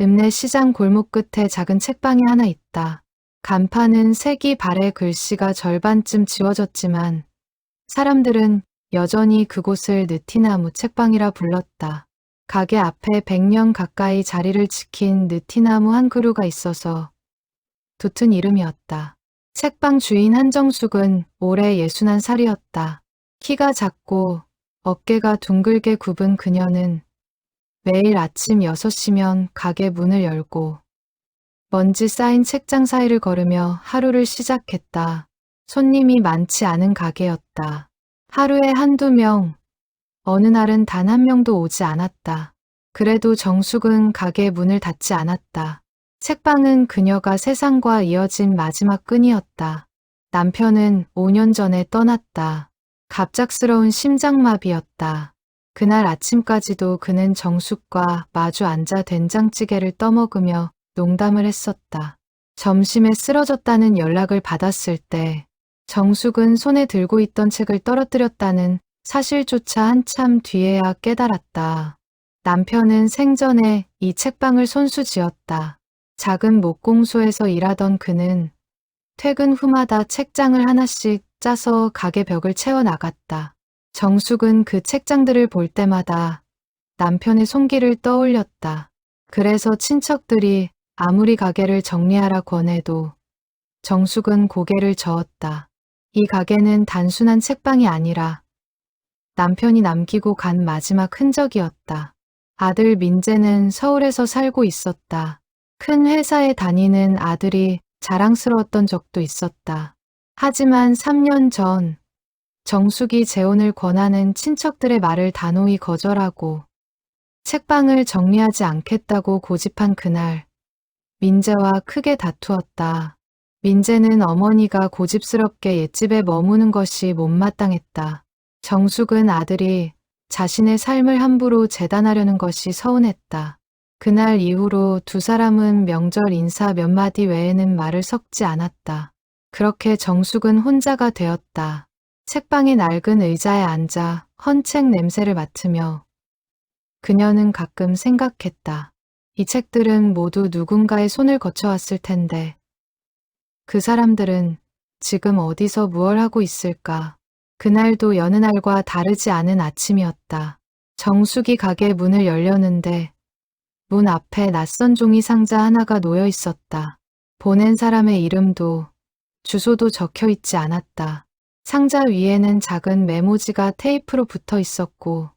읍내 시장 골목 끝에 작은 책방이 하나 있다. 간판은 색이 발에 글씨가 절반쯤 지워졌지만 사람들은 여전히 그곳을 느티나무 책방이라 불렀다. 가게 앞에 100년 가까이 자리를 지킨 느티나무 한 그루가 있어서 붙은 이름이었다. 책방 주인 한정숙은 올해 61살이었다. 키가 작고 어깨가 둥글게 굽은 그녀는 매일 아침 6시면 가게 문을 열고 먼지 쌓인 책장 사이를 걸으며 하루를 시작했다. 손님이 많지 않은 가게였다. 하루에 한두 명, 어느 날은 단 한 명도 오지 않았다. 그래도 정숙은 가게 문을 닫지 않았다. 책방은 그녀가 세상과 이어진 마지막 끈이었다. 남편은 5년 전에 떠났다. 갑작스러운 심장마비였다. 그날 아침까지도 그는 정숙과 마주 앉아 된장찌개를 떠먹으며 농담을 했었다. 점심에 쓰러졌다는 연락을 받았을 때 정숙은 손에 들고 있던 책을 떨어뜨렸다는 사실조차 한참 뒤에야 깨달았다. 남편은 생전에 이 책방을 손수지었다. 작은 목공소에서 일하던 그는 퇴근 후마다 책장을 하나씩 짜서 가게 벽을 채워나갔다. 정숙은 그 책장들을 볼 때마다 남편의 손길을 떠올렸다. 그래서 친척들이 아무리 가게를 정리하라 권해도 정숙은 고개를 저었다. 이 가게는 단순한 책방이 아니라 남편이 남기고 간 마지막 흔적이었다. 아들 민재는 서울에서 살고 있었다. 큰 회사에 다니는 아들이 자랑스러웠던 적도 있었다. 하지만 3년 전 정숙이 재혼을 권하는 친척들의 말을 단호히 거절하고 책방을 정리하지 않겠다고 고집한 그날 민재와 크게 다투었다. 민재는 어머니가 고집스럽게 옛집에 머무는 것이 못마땅했다. 정숙은 아들이 자신의 삶을 함부로 재단하려는 것이 서운했다. 그날 이후로 두 사람은 명절 인사 몇 마디 외에는 말을 섞지 않았다. 그렇게 정숙은 혼자가 되었다. 책방의 낡은 의자에 앉아 헌 책 냄새를 맡으며 그녀는 가끔 생각했다. 이 책들은 모두 누군가의 손을 거쳐왔을 텐데 그 사람들은 지금 어디서 무얼 하고 있을까? 그날도 여느 날과 다르지 않은 아침이었다. 정숙이 가게 문을 열려는데 문 앞에 낯선 종이 상자 하나가 놓여 있었다. 보낸 사람의 이름도 주소도 적혀 있지 않았다. 상자 위에는 작은 메모지가 테이프로 붙어 있었고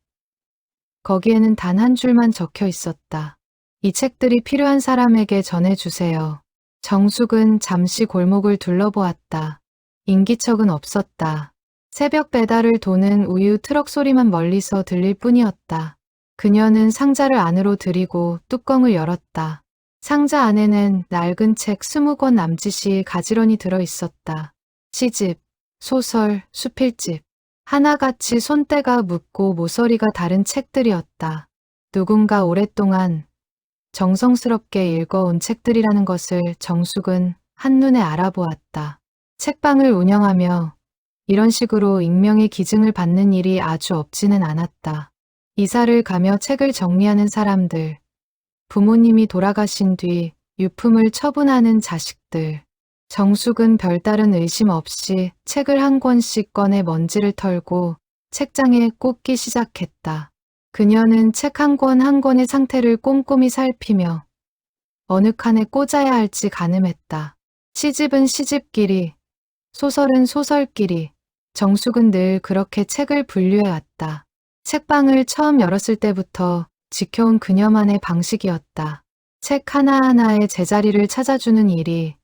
거기에는 단 한 줄만 적혀 있었다. 이 책들이 필요한 사람에게 전해주세요. 정숙은 잠시 골목을 둘러보았다. 인기척은 없었다. 새벽 배달을 도는 우유 트럭 소리만 멀리서 들릴 뿐이었다. 그녀는 상자를 안으로 들이고 뚜껑을 열었다. 상자 안에는 낡은 책 20권 남짓이 가지런히 들어 있었다. 시집, 소설, 수필집. 하나같이 손때가 묻고 모서리가 다른 책들이었다. 누군가 오랫동안 정성스럽게 읽어온 책들이라는 것을 정숙은 한눈에 알아보았다. 책방을 운영하며 이런 식으로 익명의 기증을 받는 일이 아주 없지는 않았다. 이사를 가며 책을 정리하는 사람들, 부모님이 돌아가신 뒤 유품을 처분하는 자식들. 정숙은 별다른 의심 없이 책을 한 권씩 꺼내 먼지를 털고 책장에 꽂기 시작했다. 그녀는 책 한 권 한 권의 상태를 꼼꼼히 살피며 어느 칸에 꽂아야 할지 가늠했다. 시집은 시집끼리, 소설은 소설끼리. 정숙은 늘 그렇게 책을 분류해왔다. 책방을 처음 열었을 때부터 지켜온 그녀만의 방식이었다. 책 하나하나의 제자리를 찾아주는 일이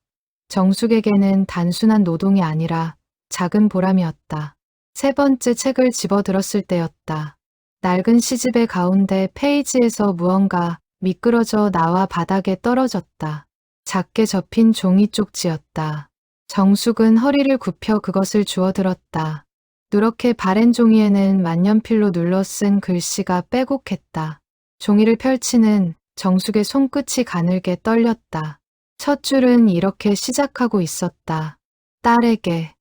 정숙에게는 단순한 노동이 아니라 작은 보람이었다. 세 번째 책을 집어들었을 때였다. 낡은 시집의 가운데 페이지에서 무언가 미끄러져 나와 바닥에 떨어졌다. 작게 접힌 종이 쪽지였다. 정숙은 허리를 굽혀 그것을 주워들었다. 누렇게 바랜 종이에는 만년필로 눌러 쓴 글씨가 빼곡했다. 종이를 펼치는 정숙의 손끝이 가늘게 떨렸다. 첫 줄은 이렇게 시작하고 있었다. 딸에게.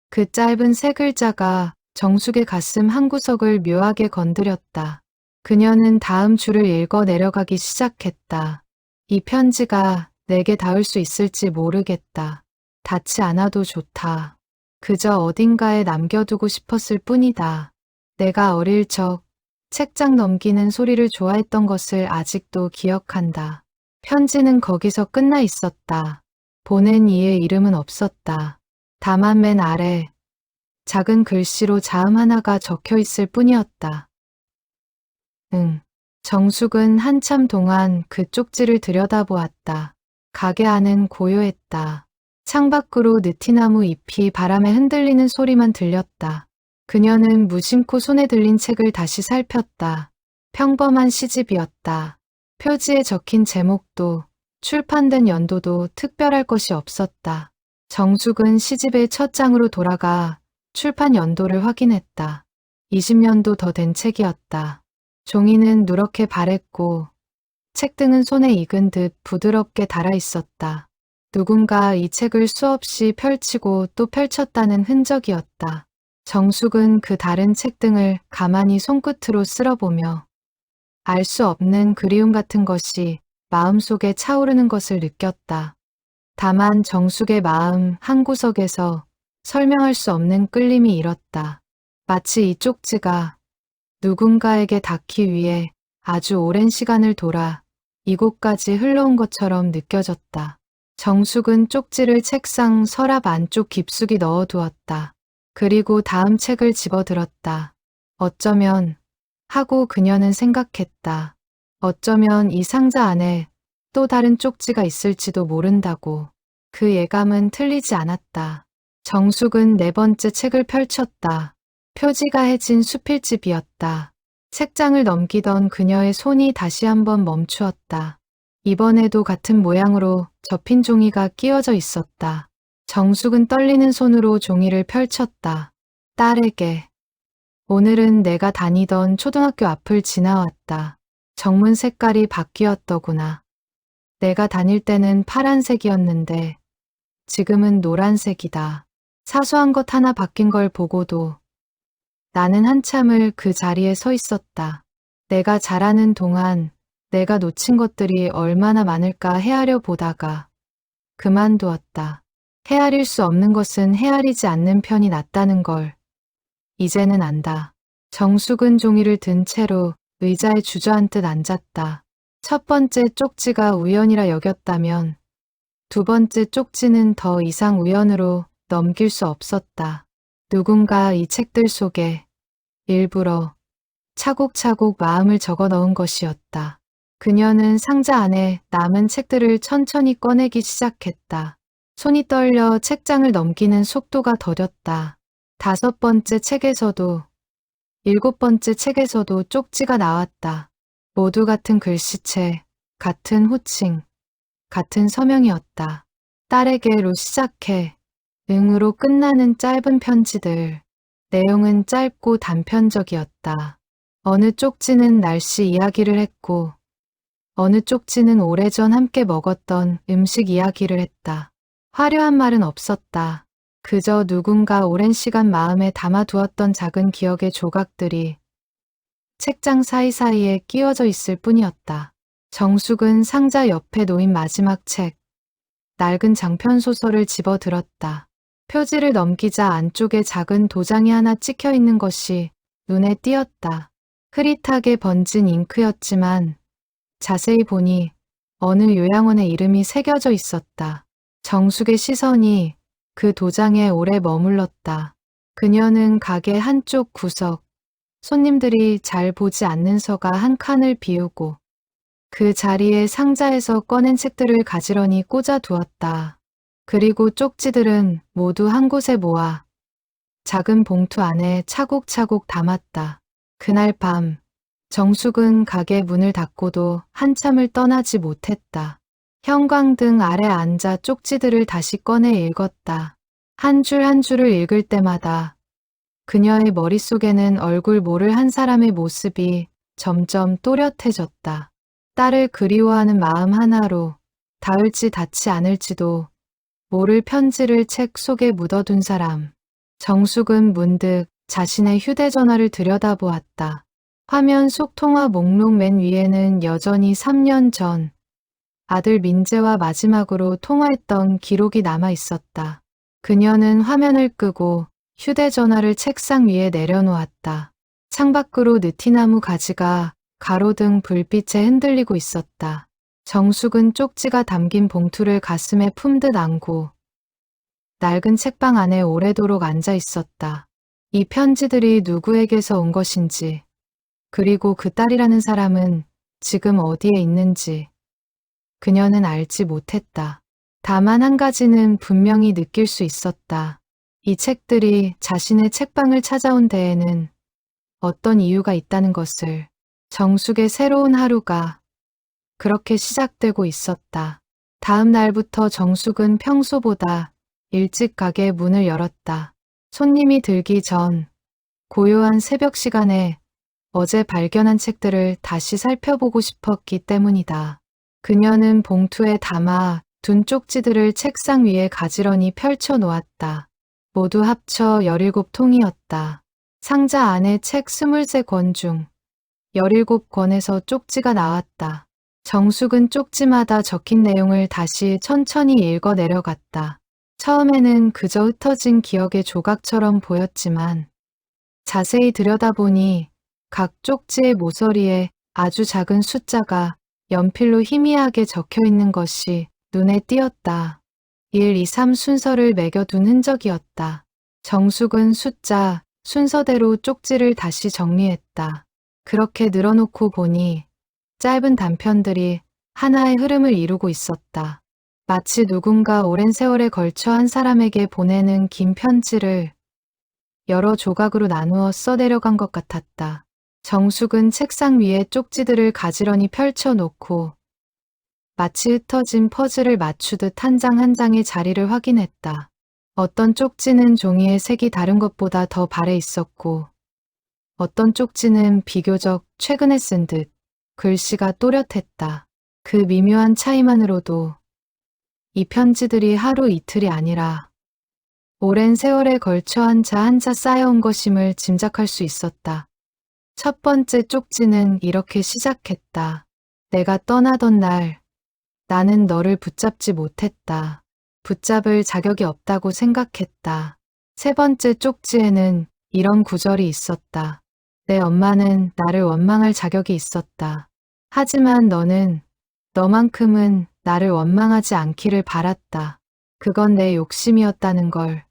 그 짧은 세 글자가 정숙의 가슴 한구석을 묘하게 건드렸다. 그녀는 다음 줄을 읽어 내려가기 시작했다. 이 편지가 내게 닿을 수 있을지 모르겠다. 닿지 않아도 좋다. 그저 어딘가에 남겨두고 싶었을 뿐이다. 내가 어릴 적 책장 넘기는 소리를 좋아했던 것을 아직도 기억한다. 편지는 거기서 끝나 있었다. 보낸 이의 이름은 없었다. 다만 맨 아래 작은 글씨로 자음 하나가 적혀 있을 뿐이었다. 응. 정숙은 한참 동안 그 쪽지를 들여다보았다. 가게 안은 고요했다. 창밖으로 느티나무 잎이 바람에 흔들리는 소리만 들렸다. 그녀는 무심코 손에 들린 책을 다시 살폈다. 평범한 시집이었다. 표지에 적힌 제목도 출판된 연도도 특별할 것이 없었다. 정숙은 시집의 첫 장으로 돌아가 출판 연도를 확인했다. 20년도 더 된 책이었다. 종이는 누렇게 바랬고 책등은 손에 익은 듯 부드럽게 달아 있었다. 누군가 이 책을 수없이 펼치고 또 펼쳤다는 흔적이었다. 정숙은 그 다른 책등을 가만히 손끝으로 쓸어보며 알 수 없는 그리움 같은 것이 마음속에 차오르는 것을 느꼈다. 다만 정숙의 마음 한구석에서 설명할 수 없는 끌림이 일었다. 마치 이 쪽지가 누군가에게 닿기 위해 아주 오랜 시간을 돌아 이곳까지 흘러온 것처럼 느껴졌다. 정숙은 쪽지를 책상 서랍 안쪽 깊숙이 넣어두었다. 그리고 다음 책을 집어들었다. 어쩌면 하고 그녀는 생각했다. 어쩌면 이 상자 안에 또 다른 쪽지가 있을지도 모른다고. 그 예감은 틀리지 않았다. 정숙은 네 번째 책을 펼쳤다. 표지가 해진 수필집이었다. 책장을 넘기던 그녀의 손이 다시 한번 멈추었다. 이번에도 같은 모양으로 접힌 종이가 끼워져 있었다. 정숙은 떨리는 손으로 종이를 펼쳤다. 딸에게. 오늘은 내가 다니던 초등학교 앞을 지나왔다. 정문 색깔이 바뀌었더구나. 내가 다닐 때는 파란색이었는데 지금은 노란색이다. 사소한 것 하나 바뀐 걸 보고도 나는 한참을 그 자리에 서 있었다. 내가 자라는 동안 내가 놓친 것들이 얼마나 많을까 헤아려 보다가 그만두었다. 헤아릴 수 없는 것은 헤아리지 않는 편이 낫다는 걸 이제는 안다. 정숙은 종이를 든 채로 의자에 주저앉듯 앉았다. 첫 번째 쪽지가 우연이라 여겼다면 두 번째 쪽지는 더 이상 우연으로 넘길 수 없었다. 누군가 이 책들 속에 일부러 차곡차곡 마음을 적어 넣은 것이었다. 그녀는 상자 안에 남은 책들을 천천히 꺼내기 시작했다. 손이 떨려 책장을 넘기는 속도가 더뎠다. 다섯 번째 책에서도 일곱 번째 책에서도 쪽지가 나왔다. 모두 같은 글씨체, 같은 호칭, 같은 서명이었다. 딸에게로 시작해 응으로 끝나는 짧은 편지들. 내용은 짧고 단편적이었다. 어느 쪽지는 날씨 이야기를 했고 어느 쪽지는 오래전 함께 먹었던 음식 이야기를 했다. 화려한 말은 없었다. 그저 누군가 오랜 시간 마음에 담아두었던 작은 기억의 조각들이 책장 사이사이에 끼워져 있을 뿐이었다. 정숙은 상자 옆에 놓인 마지막 책, 낡은 장편 소설을 집어들었다. 표지를 넘기자 안쪽에 작은 도장이 하나 찍혀 있는 것이 눈에 띄었다. 흐릿하게 번진 잉크였지만 자세히 보니 어느 요양원의 이름이 새겨져 있었다. 정숙의 시선이 그 도장에 오래 머물렀다. 그녀는 가게 한쪽 구석, 손님들이 잘 보지 않는 서가 한 칸을 비우고 그 자리에 상자에서 꺼낸 책들을 가지런히 꽂아 두었다. 그리고 쪽지들은 모두 한 곳에 모아 작은 봉투 안에 차곡차곡 담았다. 그날 밤 정숙은 가게 문을 닫고도 한참을 떠나지 못했다. 형광등 아래 앉아 쪽지들을 다시 꺼내 읽었다. 한 줄 한 줄을 읽을 때마다 그녀의 머릿속에는 얼굴 모를 한 사람의 모습이 점점 또렷해졌다. 딸을 그리워하는 마음 하나로 닿을지 닿지 않을지도 모를 편지를 책 속에 묻어둔 사람. 정숙은 문득 자신의 휴대전화를 들여다보았다. 화면 속 통화 목록 맨 위에는 여전히 3년 전 아들 민재와 마지막으로 통화했던 기록이 남아 있었다. 그녀는 화면을 끄고 휴대전화를 책상 위에 내려놓았다. 창밖으로 느티나무 가지가 가로등 불빛에 흔들리고 있었다. 정숙은 쪽지가 담긴 봉투를 가슴에 품듯 안고 낡은 책방 안에 오래도록 앉아 있었다. 이 편지들이 누구에게서 온 것인지, 그리고 그 딸이라는 사람은 지금 어디에 있는지 그녀는 알지 못했다. 다만 한 가지는 분명히 느낄 수 있었다. 이 책들이 자신의 책방을 찾아온 데에는 어떤 이유가 있다는 것을. 정숙의 새로운 하루가 그렇게 시작되고 있었다. 다음 날부터 정숙은 평소보다 일찍 가게 문을 열었다. 손님이 들기 전 고요한 새벽 시간에 어제 발견한 책들을 다시 살펴보고 싶었기 때문이다. 그녀는 봉투에 담아 둔 쪽지들을 책상 위에 가지런히 펼쳐 놓았다. 모두 합쳐 17통이었다. 상자 안에 책 23권 중 17권에서 쪽지가 나왔다. 정숙은 쪽지마다 적힌 내용을 다시 천천히 읽어 내려갔다. 처음에는 그저 흩어진 기억의 조각처럼 보였지만 자세히 들여다보니 각 쪽지의 모서리에 아주 작은 숫자가 연필로 희미하게 적혀 있는 것이 눈에 띄었다. 1, 2, 3 순서를 매겨둔 흔적이었다. 정숙은 숫자, 순서대로 쪽지를 다시 정리했다. 그렇게 늘어놓고 보니 짧은 단편들이 하나의 흐름을 이루고 있었다. 마치 누군가 오랜 세월에 걸쳐 한 사람에게 보내는 긴 편지를 여러 조각으로 나누어 써내려간 것 같았다. 정숙은 책상 위에 쪽지들을 가지런히 펼쳐놓고 마치 흩어진 퍼즐을 맞추듯 한 장 한 장의 자리를 확인했다. 어떤 쪽지는 종이의 색이 다른 것보다 더 발해 있었고 어떤 쪽지는 비교적 최근에 쓴 듯 글씨가 또렷했다. 그 미묘한 차이만으로도 이 편지들이 하루 이틀이 아니라 오랜 세월에 걸쳐 한자 한자 쌓여온 것임을 짐작할 수 있었다. 첫 번째 쪽지는 이렇게 시작했다. 내가 떠나던 날 나는 너를 붙잡지 못했다. 붙잡을 자격이 없다고 생각했다. 세 번째 쪽지에는 이런 구절이 있었다. 내 엄마는 나를 원망할 자격이 있었다. 하지만 너는 너만큼은 나를 원망하지 않기를 바랐다. 그건 내 욕심이었다는 걸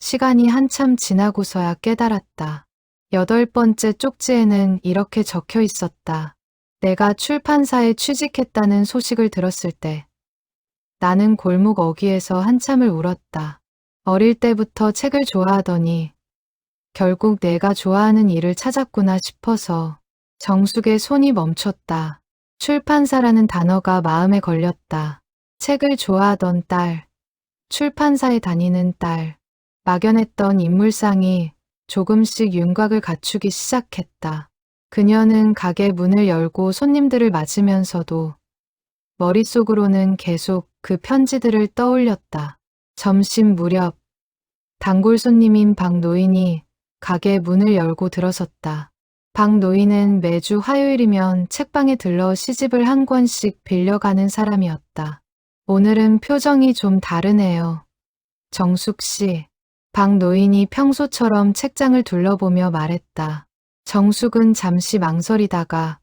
시간이 한참 지나고서야 깨달았다. 8번째 쪽지에는 이렇게 적혀 있었다. 내가 출판사에 취직했다는 소식을 들었을 때 나는 골목 어귀에서 한참을 울었다. 어릴 때부터 책을 좋아하더니 결국 내가 좋아하는 일을 찾았구나 싶어서. 정숙의 손이 멈췄다. 출판사라는 단어가 마음에 걸렸다. 책을 좋아하던 딸, 출판사에 다니는 딸, 막연했던 인물상이 조금씩 윤곽을 갖추기 시작했다. 그녀는 가게 문을 열고 손님들을 맞으면서도 머릿속으로는 계속 그 편지들을 떠올렸다. 점심 무렵 단골 손님인 박 노인이 가게 문을 열고 들어섰다. 박 노인은 매주 화요일이면 책방에 들러 시집을 한 권씩 빌려가는 사람이었다. 오늘은 표정이 좀 다르네요. 정숙 씨. 박 노인이 평소처럼 책장을 둘러보며 말했다. 정숙은 잠시 망설이다가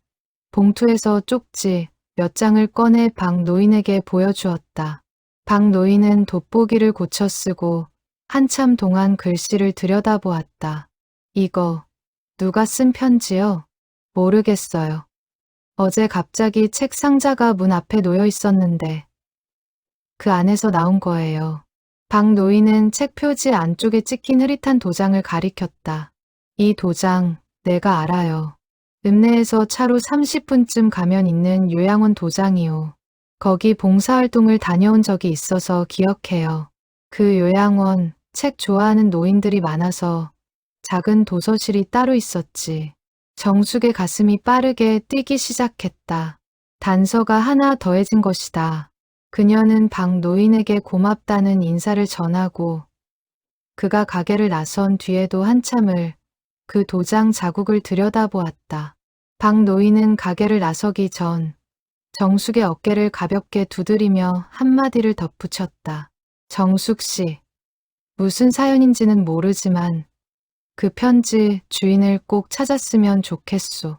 봉투에서 쪽지 몇 장을 꺼내 박 노인에게 보여주었다. 박 노인은 돋보기를 고쳐 쓰고 한참 동안 글씨를 들여다보았다. 이거 누가 쓴 편지요? 모르겠어요. 어제 갑자기 책 상자가 문 앞에 놓여 있었는데 그 안에서 나온 거예요. 박 노인은 책 표지 안쪽에 찍힌 흐릿한 도장을 가리켰다. 이 도장 내가 알아요. 읍내에서 차로 30분쯤 가면 있는 요양원 도장이요. 거기 봉사활동을 다녀온 적이 있어서 기억해요. 그 요양원 책 좋아하는 노인들이 많아서 작은 도서실이 따로 있었지. 정숙의 가슴이 빠르게 뛰기 시작했다. 단서가 하나 더해진 것이다. 그녀는 박 노인에게 고맙다는 인사를 전하고 그가 가게를 나선 뒤에도 한참을 그 도장 자국을 들여다보았다. 박 노인은 가게를 나서기 전 정숙의 어깨를 가볍게 두드리며 한마디를 덧붙였다. 정숙 씨, 무슨 사연인지는 모르지만 그 편지 주인을 꼭 찾았으면 좋겠소.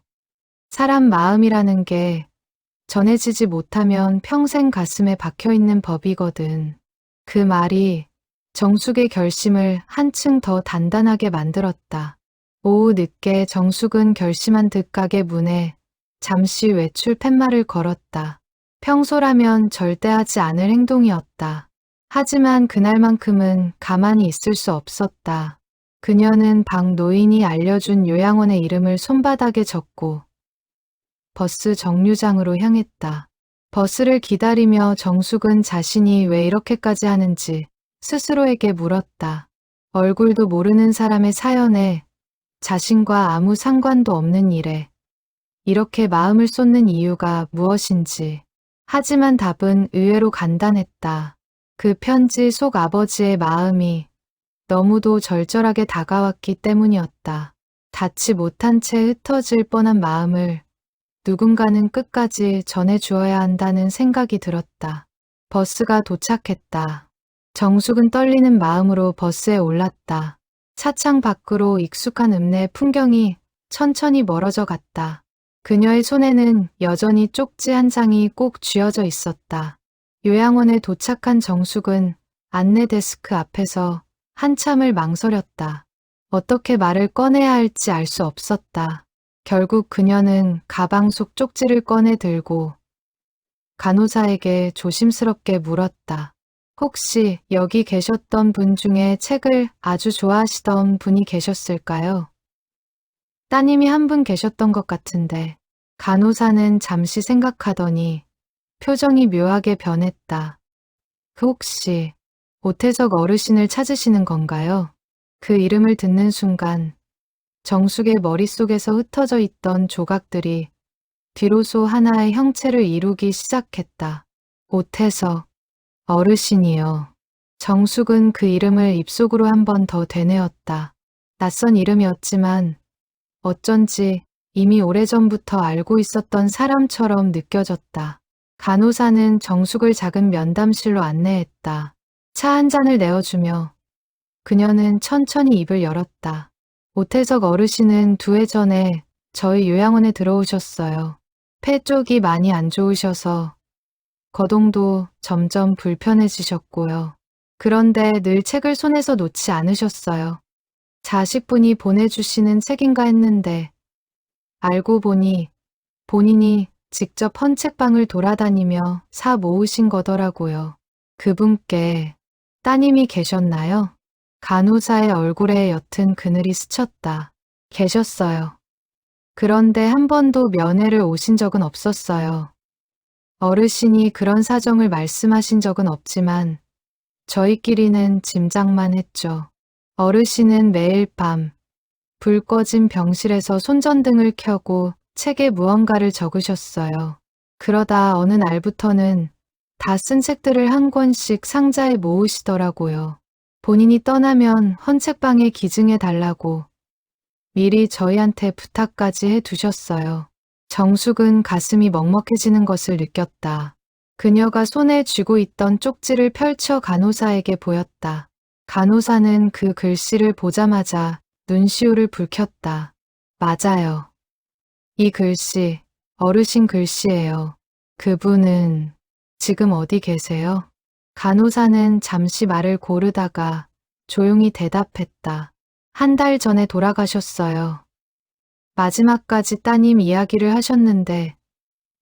사람 마음이라는 게 전해지지 못하면 평생 가슴에 박혀있는 법이거든. 그 말이 정숙의 결심을 한층 더 단단하게 만들었다. 오후 늦게 정숙은 결심한 듯 가게 문에 잠시 외출 팻말을 걸었다. 평소라면 절대 하지 않을 행동이었다. 하지만 그날만큼은 가만히 있을 수 없었다. 그녀는 박 노인이 알려준 요양원의 이름을 손바닥에 적고 버스 정류장으로 향했다. 버스를 기다리며 정숙은 자신이 왜 이렇게까지 하는지 스스로에게 물었다. 얼굴도 모르는 사람의 사연에 자신과 아무 상관도 없는 일에 이렇게 마음을 쏟는 이유가 무엇인지. 하지만 답은 의외로 간단했다. 그 편지 속 아버지의 마음이 너무도 절절하게 다가왔기 때문이었다. 닿지 못한 채 흩어질 뻔한 마음을 누군가는 끝까지 전해주어야 한다는 생각이 들었다. 버스가 도착했다. 정숙은 떨리는 마음으로 버스에 올랐다. 차창 밖으로 익숙한 읍내 풍경이 천천히 멀어져 갔다. 그녀의 손에는 여전히 쪽지 한 장이 꼭 쥐어져 있었다. 요양원에 도착한 정숙은 안내 데스크 앞에서 한참을 망설였다. 어떻게 말을 꺼내야 할지 알 수 없었다. 결국 그녀는 가방 속 쪽지를 꺼내 들고 간호사에게 조심스럽게 물었다. 혹시 여기 계셨던 분 중에 책을 아주 좋아하시던 분이 계셨을까요? 따님이 한 분 계셨던 것 같은데. 간호사는 잠시 생각하더니 표정이 묘하게 변했다. 그 혹시 오태석 어르신을 찾으시는 건가요? 그 이름을 듣는 순간 정숙의 머릿속에서 흩어져 있던 조각들이 비로소 하나의 형체를 이루기 시작했다. 오태석 어르신이요. 정숙은 그 이름을 입속으로 한 번 더 되뇌었다. 낯선 이름이었지만 어쩐지 이미 오래전부터 알고 있었던 사람처럼 느껴졌다. 간호사는 정숙을 작은 면담실로 안내했다. 차 한 잔을 내어주며 그녀는 천천히 입을 열었다. 오태석 어르신은 2해 전에 저희 요양원에 들어오셨어요. 폐 쪽이 많이 안 좋으셔서 거동도 점점 불편해지셨고요. 그런데 늘 책을 손에서 놓지 않으셨어요. 자식분이 보내주시는 책인가 했는데 알고 보니 본인이 직접 헌책방을 돌아다니며 사 모으신 거더라고요. 그분께 따님이 계셨나요? 간호사의 얼굴에 옅은 그늘이 스쳤다. 계셨어요. 그런데 한 번도 면회를 오신 적은 없었어요. 어르신이 그런 사정을 말씀하신 적은 없지만 저희끼리는 짐작만 했죠. 어르신은 매일 밤 불 꺼진 병실에서 손전등을 켜고 책에 무언가를 적으셨어요. 그러다 어느 날부터는 다 쓴 책들을 한 권씩 상자에 모으시더라고요. 본인이 떠나면 헌책방에 기증해 달라고 미리 저희한테 부탁까지 해두셨어요. 정숙은 가슴이 먹먹해지는 것을 느꼈다. 그녀가 손에 쥐고 있던 쪽지를 펼쳐 간호사에게 보였다. 간호사는 그 글씨를 보자마자 눈시울을 붉혔다. 맞아요. 이 글씨, 어르신 글씨예요. 그분은 지금 어디 계세요? 간호사는 잠시 말을 고르다가 조용히 대답했다. 1달 전에 돌아가셨어요. 마지막까지 따님 이야기를 하셨는데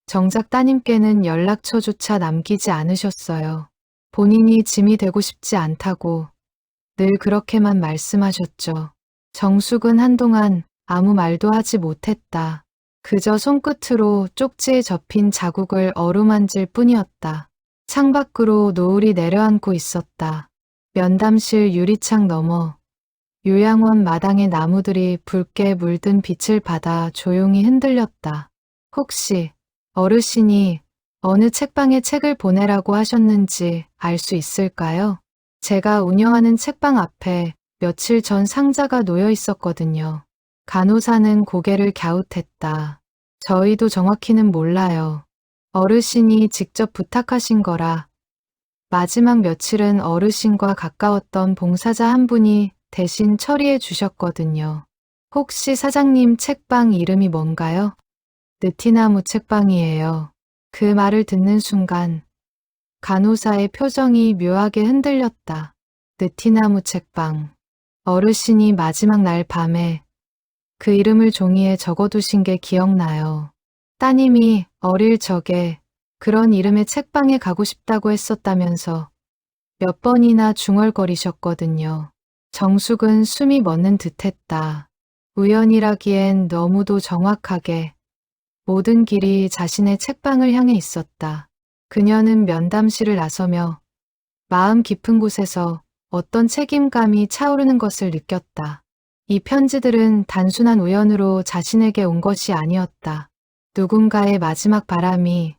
정작 따님께는 연락처조차 남기지 않으셨어요. 본인이 짐이 되고 싶지 않다고 늘 그렇게만 말씀하셨죠. 정숙은 한동안 아무 말도 하지 못했다. 그저 손끝으로 쪽지에 접힌 자국을 어루만질 뿐이었다. 창밖으로 노을이 내려앉고 있었다. 면담실 유리창 너머 요양원 마당의 나무들이 붉게 물든 빛을 받아 조용히 흔들렸다. 혹시 어르신이 어느 책방에 책을 보내라고 하셨는지 알 수 있을까요? 제가 운영하는 책방 앞에 며칠 전 상자가 놓여 있었거든요. 간호사는 고개를 갸웃했다. 저희도 정확히는 몰라요. 어르신이 직접 부탁하신 거라. 마지막 며칠은 어르신과 가까웠던 봉사자 한 분이 대신 처리해 주셨거든요. 혹시 사장님 책방 이름이 뭔가요? 느티나무 책방이에요. 그 말을 듣는 순간 간호사의 표정이 묘하게 흔들렸다. 느티나무 책방. 어르신이 마지막 날 밤에 그 이름을 종이에 적어두신 게 기억나요. 따님이 어릴 적에 그런 이름의 책방에 가고 싶다고 했었다면서 몇 번이나 중얼거리셨거든요. 정숙은 숨이 멎는 듯했다. 우연이라기엔 너무도 정확하게 모든 길이 자신의 책방을 향해 있었다. 그녀는 면담실을 나서며 마음 깊은 곳에서 어떤 책임감이 차오르는 것을 느꼈다. 이 편지들은 단순한 우연으로 자신에게 온 것이 아니었다. 누군가의 마지막 바람이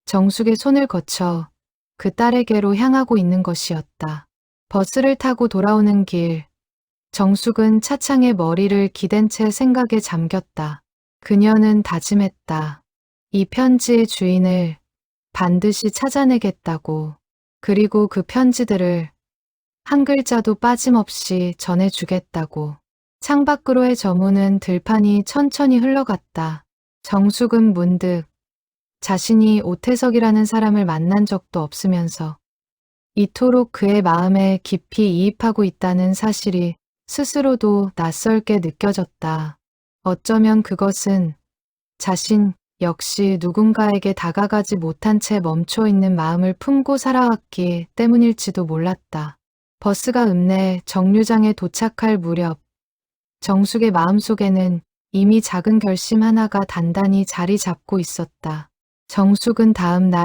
정숙의 손을 거쳐 그 딸에게로 향하고 있는 것이었다. 버스를 타고 돌아오는 길, 정숙은 차창에 머리를 기댄 채 생각에 잠겼다. 그녀는 다짐했다. 이 편지의 주인을 반드시 찾아내겠다고. 그리고 그 편지들을 한 글자도 빠짐없이 전해주겠다고. 창밖으로의 저무는 들판이 천천히 흘러갔다. 정숙은 문득 자신이 오태석이라는 사람을 만난 적도 없으면서 이토록 그의 마음에 깊이 이입하고 있다는 사실이 스스로도 낯설게 느껴졌다. 어쩌면 그것은 자신 역시 누군가에게 다가가지 못한 채 멈춰 있는 마음을 품고 살아왔기 때문일지도 몰랐다. 버스가 읍내 정류장에 도착할 무렵 정숙의 마음속에는 이미 작은 결심 하나가 단단히 자리 잡고 있었다. 정숙은 다음 날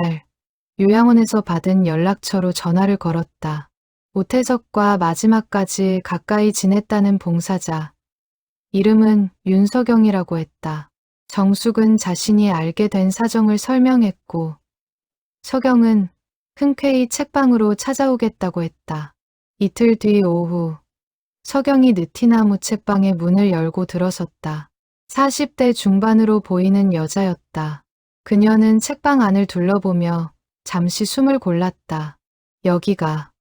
요양원에서 받은 연락처로 전화를 걸었다. 오태석과 마지막까지 가까이 지냈다는 봉사자. 이름은 윤석영이라고 했다. 정숙은 자신이 알게 된 사정을 설명했고 석영은 흔쾌히 책방으로 찾아오겠다고 했다. 이틀 뒤 오후 석영이 느티나무 책방의 문을 열고 들어섰다. 40대 중반으로 보이는 여자였다. 그녀는 책방 안을 둘러보며 잠시 숨을 골랐다. 여기가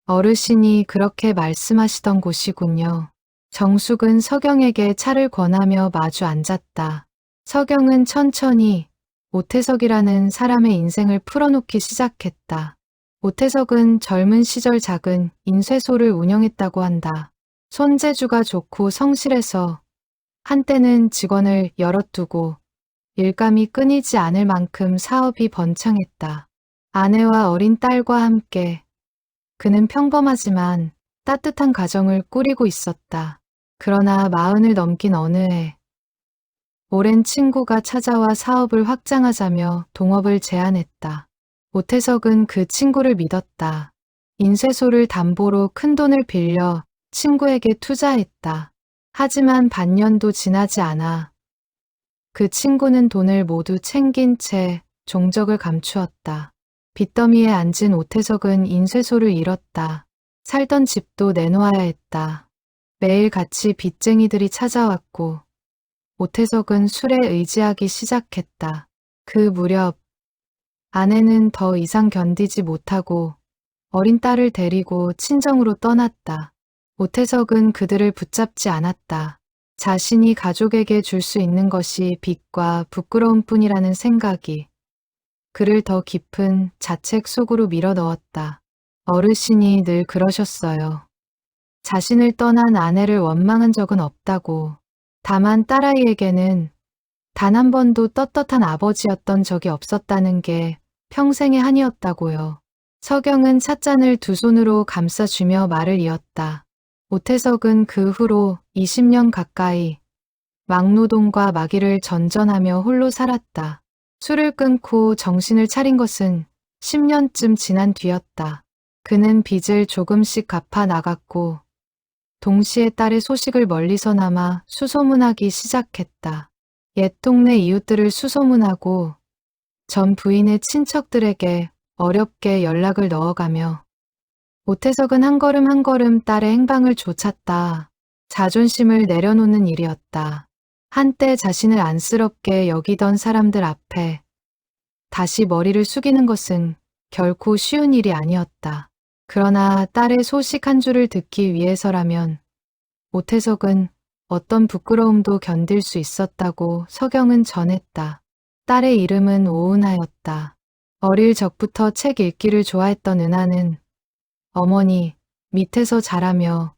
어르신이 그렇게 말씀하시던 곳이군요. 정숙은 석영에게 차를 권하며 마주 앉았다. 석영은 천천히 오태석이라는 사람의 인생을 풀어놓기 시작했다. 오태석은 젊은 시절 작은 인쇄소를 운영했다고 한다. 손재주가 좋고 성실해서 한때는 직원을 여럿 두고 일감이 끊이지 않을 만큼 사업이 번창했다. 아내와 어린 딸과 함께 그는 평범하지만 따뜻한 가정을 꾸리고 있었다. 그러나 40을 넘긴 어느 해 오랜 친구가 찾아와 사업을 확장하자며 동업을 제안했다. 오태석은 그 친구를 믿었다. 인쇄소를 담보로 큰 돈을 빌려 친구에게 투자했다. 하지만 반년도 지나지 않아 그 친구는 돈을 모두 챙긴 채 종적을 감추었다. 빚더미에 앉은 오태석은 인쇄소를 잃었다. 살던 집도 내놓아야 했다. 매일 같이 빚쟁이들이 찾아왔고 오태석은 술에 의지하기 시작했다. 그 무렵 아내는 더 이상 견디지 못하고 어린 딸을 데리고 친정으로 떠났다. 오태석은 그들을 붙잡지 않았다. 자신이 가족에게 줄 수 있는 것이 빚과 부끄러움뿐이라는 생각이 그를 더 깊은 자책 속으로 밀어넣었다. 어르신이 늘 그러셨어요. 자신을 떠난 아내를 원망한 적은 없다고. 다만 딸아이에게는 단 한 번도 떳떳한 아버지였던 적이 없었다는 게 평생의 한이었다고요. 석영은 찻잔을 두 손으로 감싸주며 말을 이었다. 오태석은 그 후로 20년 가까이 막노동과 마기를 전전하며 홀로 살았다. 술을 끊고 정신을 차린 것은 10년쯤 지난 뒤였다. 그는 빚을 조금씩 갚아 나갔고 동시에 딸의 소식을 멀리서나마 수소문하기 시작했다. 옛 동네 이웃들을 수소문하고 전 부인의 친척들에게 어렵게 연락을 넣어가며 오태석은 한 걸음 한 걸음 딸의 행방을 좇았다. 자존심을 내려놓는 일이었다. 한때 자신을 안쓰럽게 여기던 사람들 앞에 다시 머리를 숙이는 것은 결코 쉬운 일이 아니었다. 그러나 딸의 소식 한 줄을 듣기 위해서라면 오태석은 어떤 부끄러움도 견딜 수 있었다고 서경은 전했다. 딸의 이름은 오은하였다. 어릴 적부터 책 읽기를 좋아했던 은하는 어머니 밑에서 자라며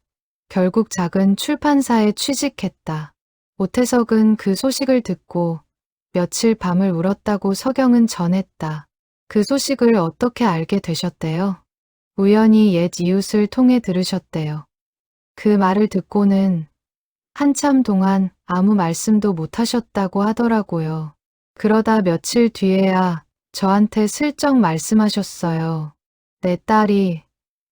결국 작은 출판사에 취직했다. 오태석은 그 소식을 듣고 며칠 밤을 울었다고 서경은 전했다. 그 소식을 어떻게 알게 되셨대요? 우연히 옛 이웃을 통해 들으셨대요. 그 말을 듣고는 한참 동안 아무 말씀도 못 하셨다고 하더라고요. 그러다 며칠 뒤에야 저한테 슬쩍 말씀하셨어요. 내 딸이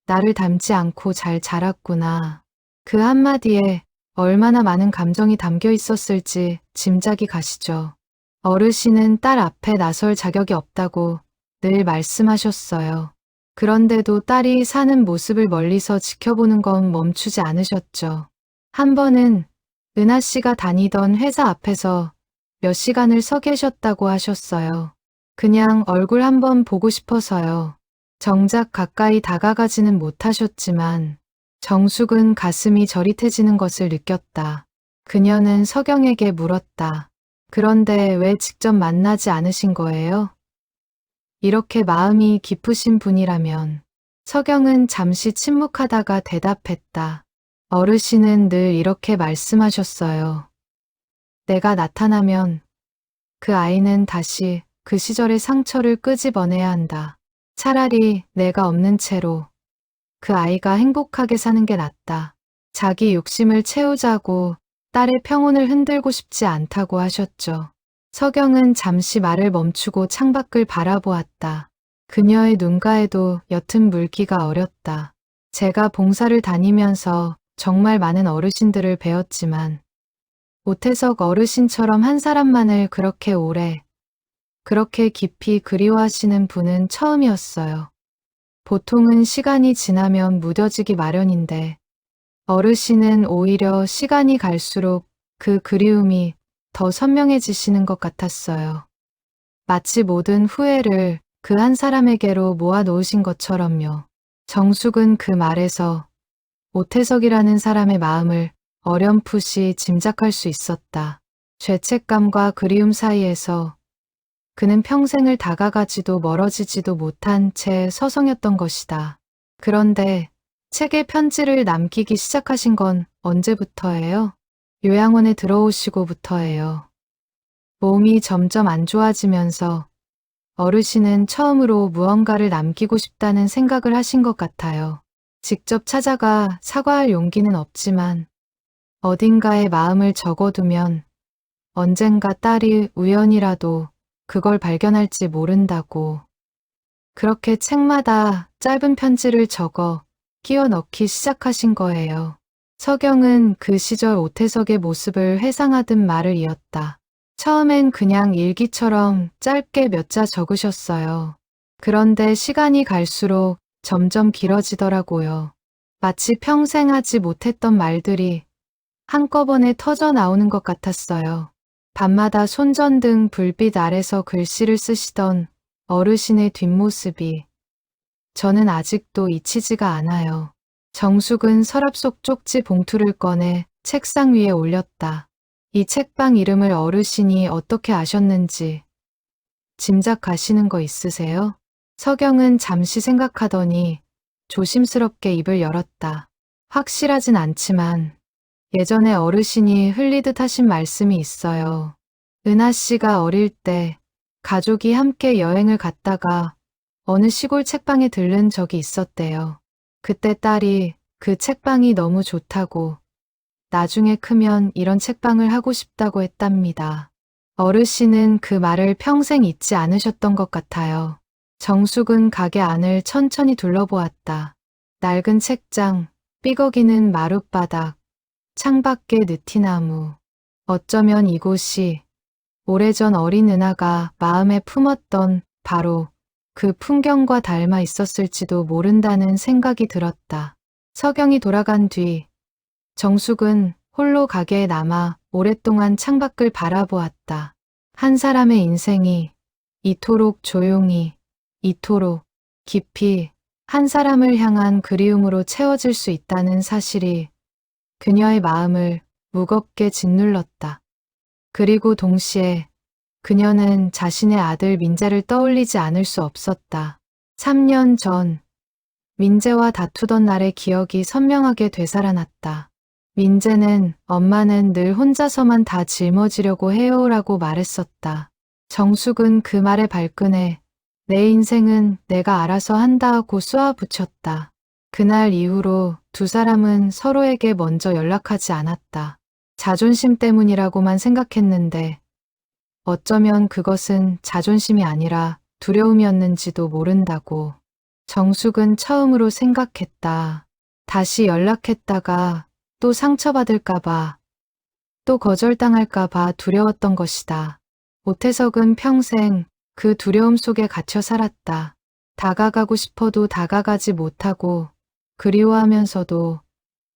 나를 닮지 않고 잘 자랐구나. 그 한마디에 얼마나 많은 감정이 담겨 있었을지 짐작이 가시죠. 어르신은 딸 앞에 나설 자격이 없다고 늘 말씀하셨어요. 그런데도 딸이 사는 모습을 멀리서 지켜보는 건 멈추지 않으셨죠. 한 번은 은하 씨가 다니던 회사 앞에서 몇 시간을 서 계셨다고 하셨어요. 그냥 얼굴 한번 보고 싶어서요. 정작 가까이 다가가지는 못하셨지만 정숙은 가슴이 저릿해지는 것을 느꼈다. 그녀는 서경에게 물었다. 그런데 왜 직접 만나지 않으신 거예요? 이렇게 마음이 깊으신 분이라면. 서경은 잠시 침묵하다가 대답했다. 어르신은 늘 이렇게 말씀하셨어요. 내가 나타나면 그 아이는 다시 그 시절의 상처를 끄집어내야 한다. 차라리 내가 없는 채로 그 아이가 행복하게 사는 게 낫다. 자기 욕심을 채우자고 딸의 평온을 흔들고 싶지 않다고 하셨죠. 서경은 잠시 말을 멈추고 창밖을 바라보았다. 그녀의 눈가에도 옅은 물기가 어렸다. 제가 봉사를 다니면서 정말 많은 어르신들을 배웠지만 오태석 어르신처럼 한 사람만을 그렇게 오래, 그렇게 깊이 그리워하시는 분은 처음이었어요. 보통은 시간이 지나면 무뎌지기 마련인데 어르신은 오히려 시간이 갈수록 그 그리움이 더 선명해지시는 것 같았어요. 마치 모든 후회를 그 한 사람에게로 모아놓으신 것처럼요. 정숙은 그 말에서 오태석이라는 사람의 마음을 어렴풋이 짐작할 수 있었다. 죄책감과 그리움 사이에서 그는 평생을 다가가지도 멀어지지도 못한 채 서성였던 것이다. 그런데 책에 편지를 남기기 시작하신 건 언제부터예요? 요양원에 들어오시고부터예요. 몸이 점점 안 좋아지면서 어르신은 처음으로 무언가를 남기고 싶다는 생각을 하신 것 같아요. 직접 찾아가 사과할 용기는 없지만 어딘가에 마음을 적어두면 언젠가 딸이 우연이라도 그걸 발견할지 모른다고. 그렇게 책마다 짧은 편지를 적어 끼워 넣기 시작하신 거예요. 서경은 그 시절 오태석의 모습을 회상하듯 말을 이었다. 처음엔 그냥 일기처럼 짧게 몇 자 적으셨어요. 그런데 시간이 갈수록 점점 길어지더라고요. 마치 평생 하지 못했던 말들이 한꺼번에 터져 나오는 것 같았어요. 밤마다 손전등 불빛 아래서 글씨를 쓰시던 어르신의 뒷모습이 저는 아직도 잊히지가 않아요. 정숙은 서랍 속 쪽지 봉투를 꺼내 책상 위에 올렸다. 이 책방 이름을 어르신이 어떻게 아셨는지 짐작가시는 거 있으세요? 서경은 잠시 생각하더니 조심스럽게 입을 열었다. 확실하진 않지만 예전에 어르신이 흘리듯 하신 말씀이 있어요. 은하 씨가 어릴 때 가족이 함께 여행을 갔다가 어느 시골 책방에 들른 적이 있었대요. 그때 딸이 그 책방이 너무 좋다고 나중에 크면 이런 책방을 하고 싶다고 했답니다. 어르신은 그 말을 평생 잊지 않으셨던 것 같아요. 정숙은 가게 안을 천천히 둘러보았다. 낡은 책장, 삐걱이는 마룻바닥, 창밖의 느티나무. 어쩌면 이곳이 오래전 어린 은하가 마음에 품었던 바로 그 풍경과 닮아 있었을지도 모른다는 생각이 들었다. 서경이 돌아간 뒤 정숙은 홀로 가게에 남아 오랫동안 창밖을 바라보았다. 한 사람의 인생이 이토록 조용히, 이토록 깊이 한 사람을 향한 그리움으로 채워질 수 있다는 사실이 그녀의 마음을 무겁게 짓눌렀다. 그리고 동시에 그녀는 자신의 아들 민재를 떠올리지 않을 수 없었다. 3년 전 민재와 다투던 날의 기억이 선명하게 되살아났다. 민재는 엄마는 늘 혼자서만 다 짊어지려고 해요라고 말했었다. 정숙은 그 말에 발끈해 내 인생은 내가 알아서 한다 하고 쏘아붙였다. 그날 이후로 두 사람은 서로에게 먼저 연락하지 않았다. 자존심 때문이라고만 생각했는데 어쩌면 그것은 자존심이 아니라 두려움이었는지도 모른다고 정숙은 처음으로 생각했다. 다시 연락했다가 또 상처받을까봐, 또 거절당할까봐 두려웠던 것이다. 오태석은 평생 그 두려움 속에 갇혀 살았다. 다가가고 싶어도 다가가지 못하고 그리워하면서도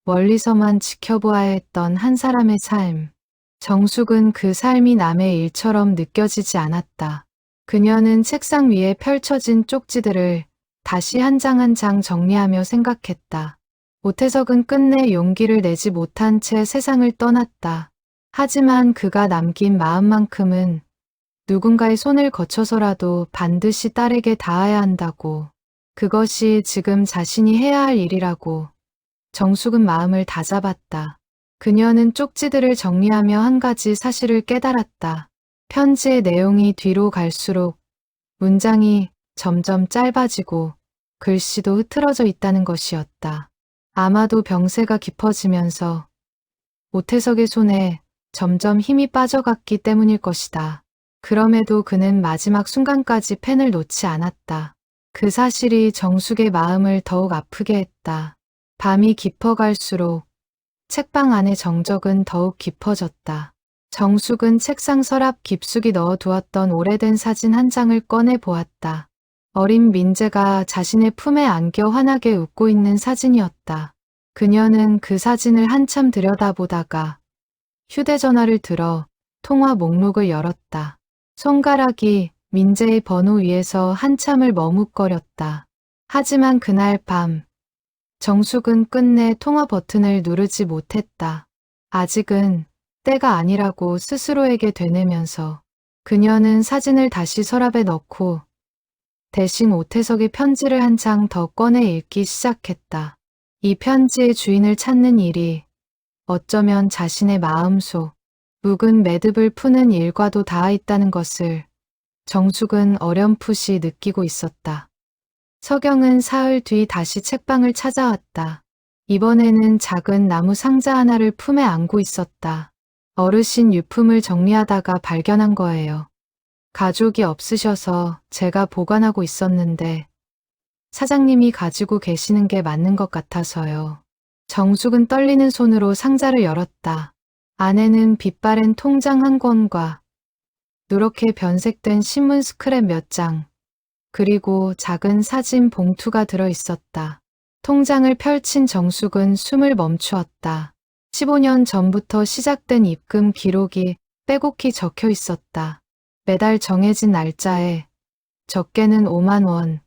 멀리서만 지켜보아야 했던 한 사람의 삶. 정숙은 그 삶이 남의 일처럼 느껴지지 않았다. 그녀는 책상 위에 펼쳐진 쪽지들을 다시 한 장 한 장 정리하며 생각했다. 오태석은 끝내 용기를 내지 못한 채 세상을 떠났다. 하지만 그가 남긴 마음만큼은 누군가의 손을 거쳐서라도 반드시 딸에게 닿아야 한다고, 그것이 지금 자신이 해야 할 일이라고 정숙은 마음을 다잡았다. 그녀는 쪽지들을 정리하며 한 가지 사실을 깨달았다. 편지의 내용이 뒤로 갈수록 문장이 점점 짧아지고 글씨도 흐트러져 있다는 것이었다. 아마도 병세가 깊어지면서 오태석의 손에 점점 힘이 빠져갔기 때문일 것이다. 그럼에도 그는 마지막 순간까지 펜을 놓지 않았다. 그 사실이 정숙의 마음을 더욱 아프게 했다. 밤이 깊어갈수록 책방 안의 정적은 더욱 깊어졌다. 정숙은 책상 서랍 깊숙이 넣어두었던 오래된 사진 한 장을 꺼내 보았다. 어린 민재가 자신의 품에 안겨 환하게 웃고 있는 사진이었다. 그녀는 그 사진을 한참 들여다보다가 휴대전화를 들어 통화 목록을 열었다. 손가락이 민재의 번호 위에서 한참을 머뭇거렸다. 하지만 그날 밤 정숙은 끝내 통화 버튼을 누르지 못했다. 아직은 때가 아니라고 스스로에게 되뇌면서 그녀는 사진을 다시 서랍에 넣고 대신 오태석의 편지를 한 장 더 꺼내 읽기 시작했다. 이 편지의 주인을 찾는 일이 어쩌면 자신의 마음속 묵은 매듭을 푸는 일과도 닿아 있다는 것을 정숙은 어렴풋이 느끼고 있었다. 서경은 사흘 뒤 다시 책방을 찾아왔다. 이번에는 작은 나무 상자 하나를 품에 안고 있었다. 어르신 유품을 정리하다가 발견한 거예요. 가족이 없으셔서 제가 보관하고 있었는데 사장님이 가지고 계시는 게 맞는 것 같아서요. 정숙은 떨리는 손으로 상자를 열었다. 안에는 빛바랜 통장 한 권과 누렇게 변색된 신문 스크랩 몇 장, 그리고 작은 사진 봉투가 들어 있었다. 통장을 펼친 정숙은 숨을 멈추었다. 15년 전부터 시작된 입금 기록이 빼곡히 적혀 있었다. 매달 정해진 날짜에 적게는 5만 원,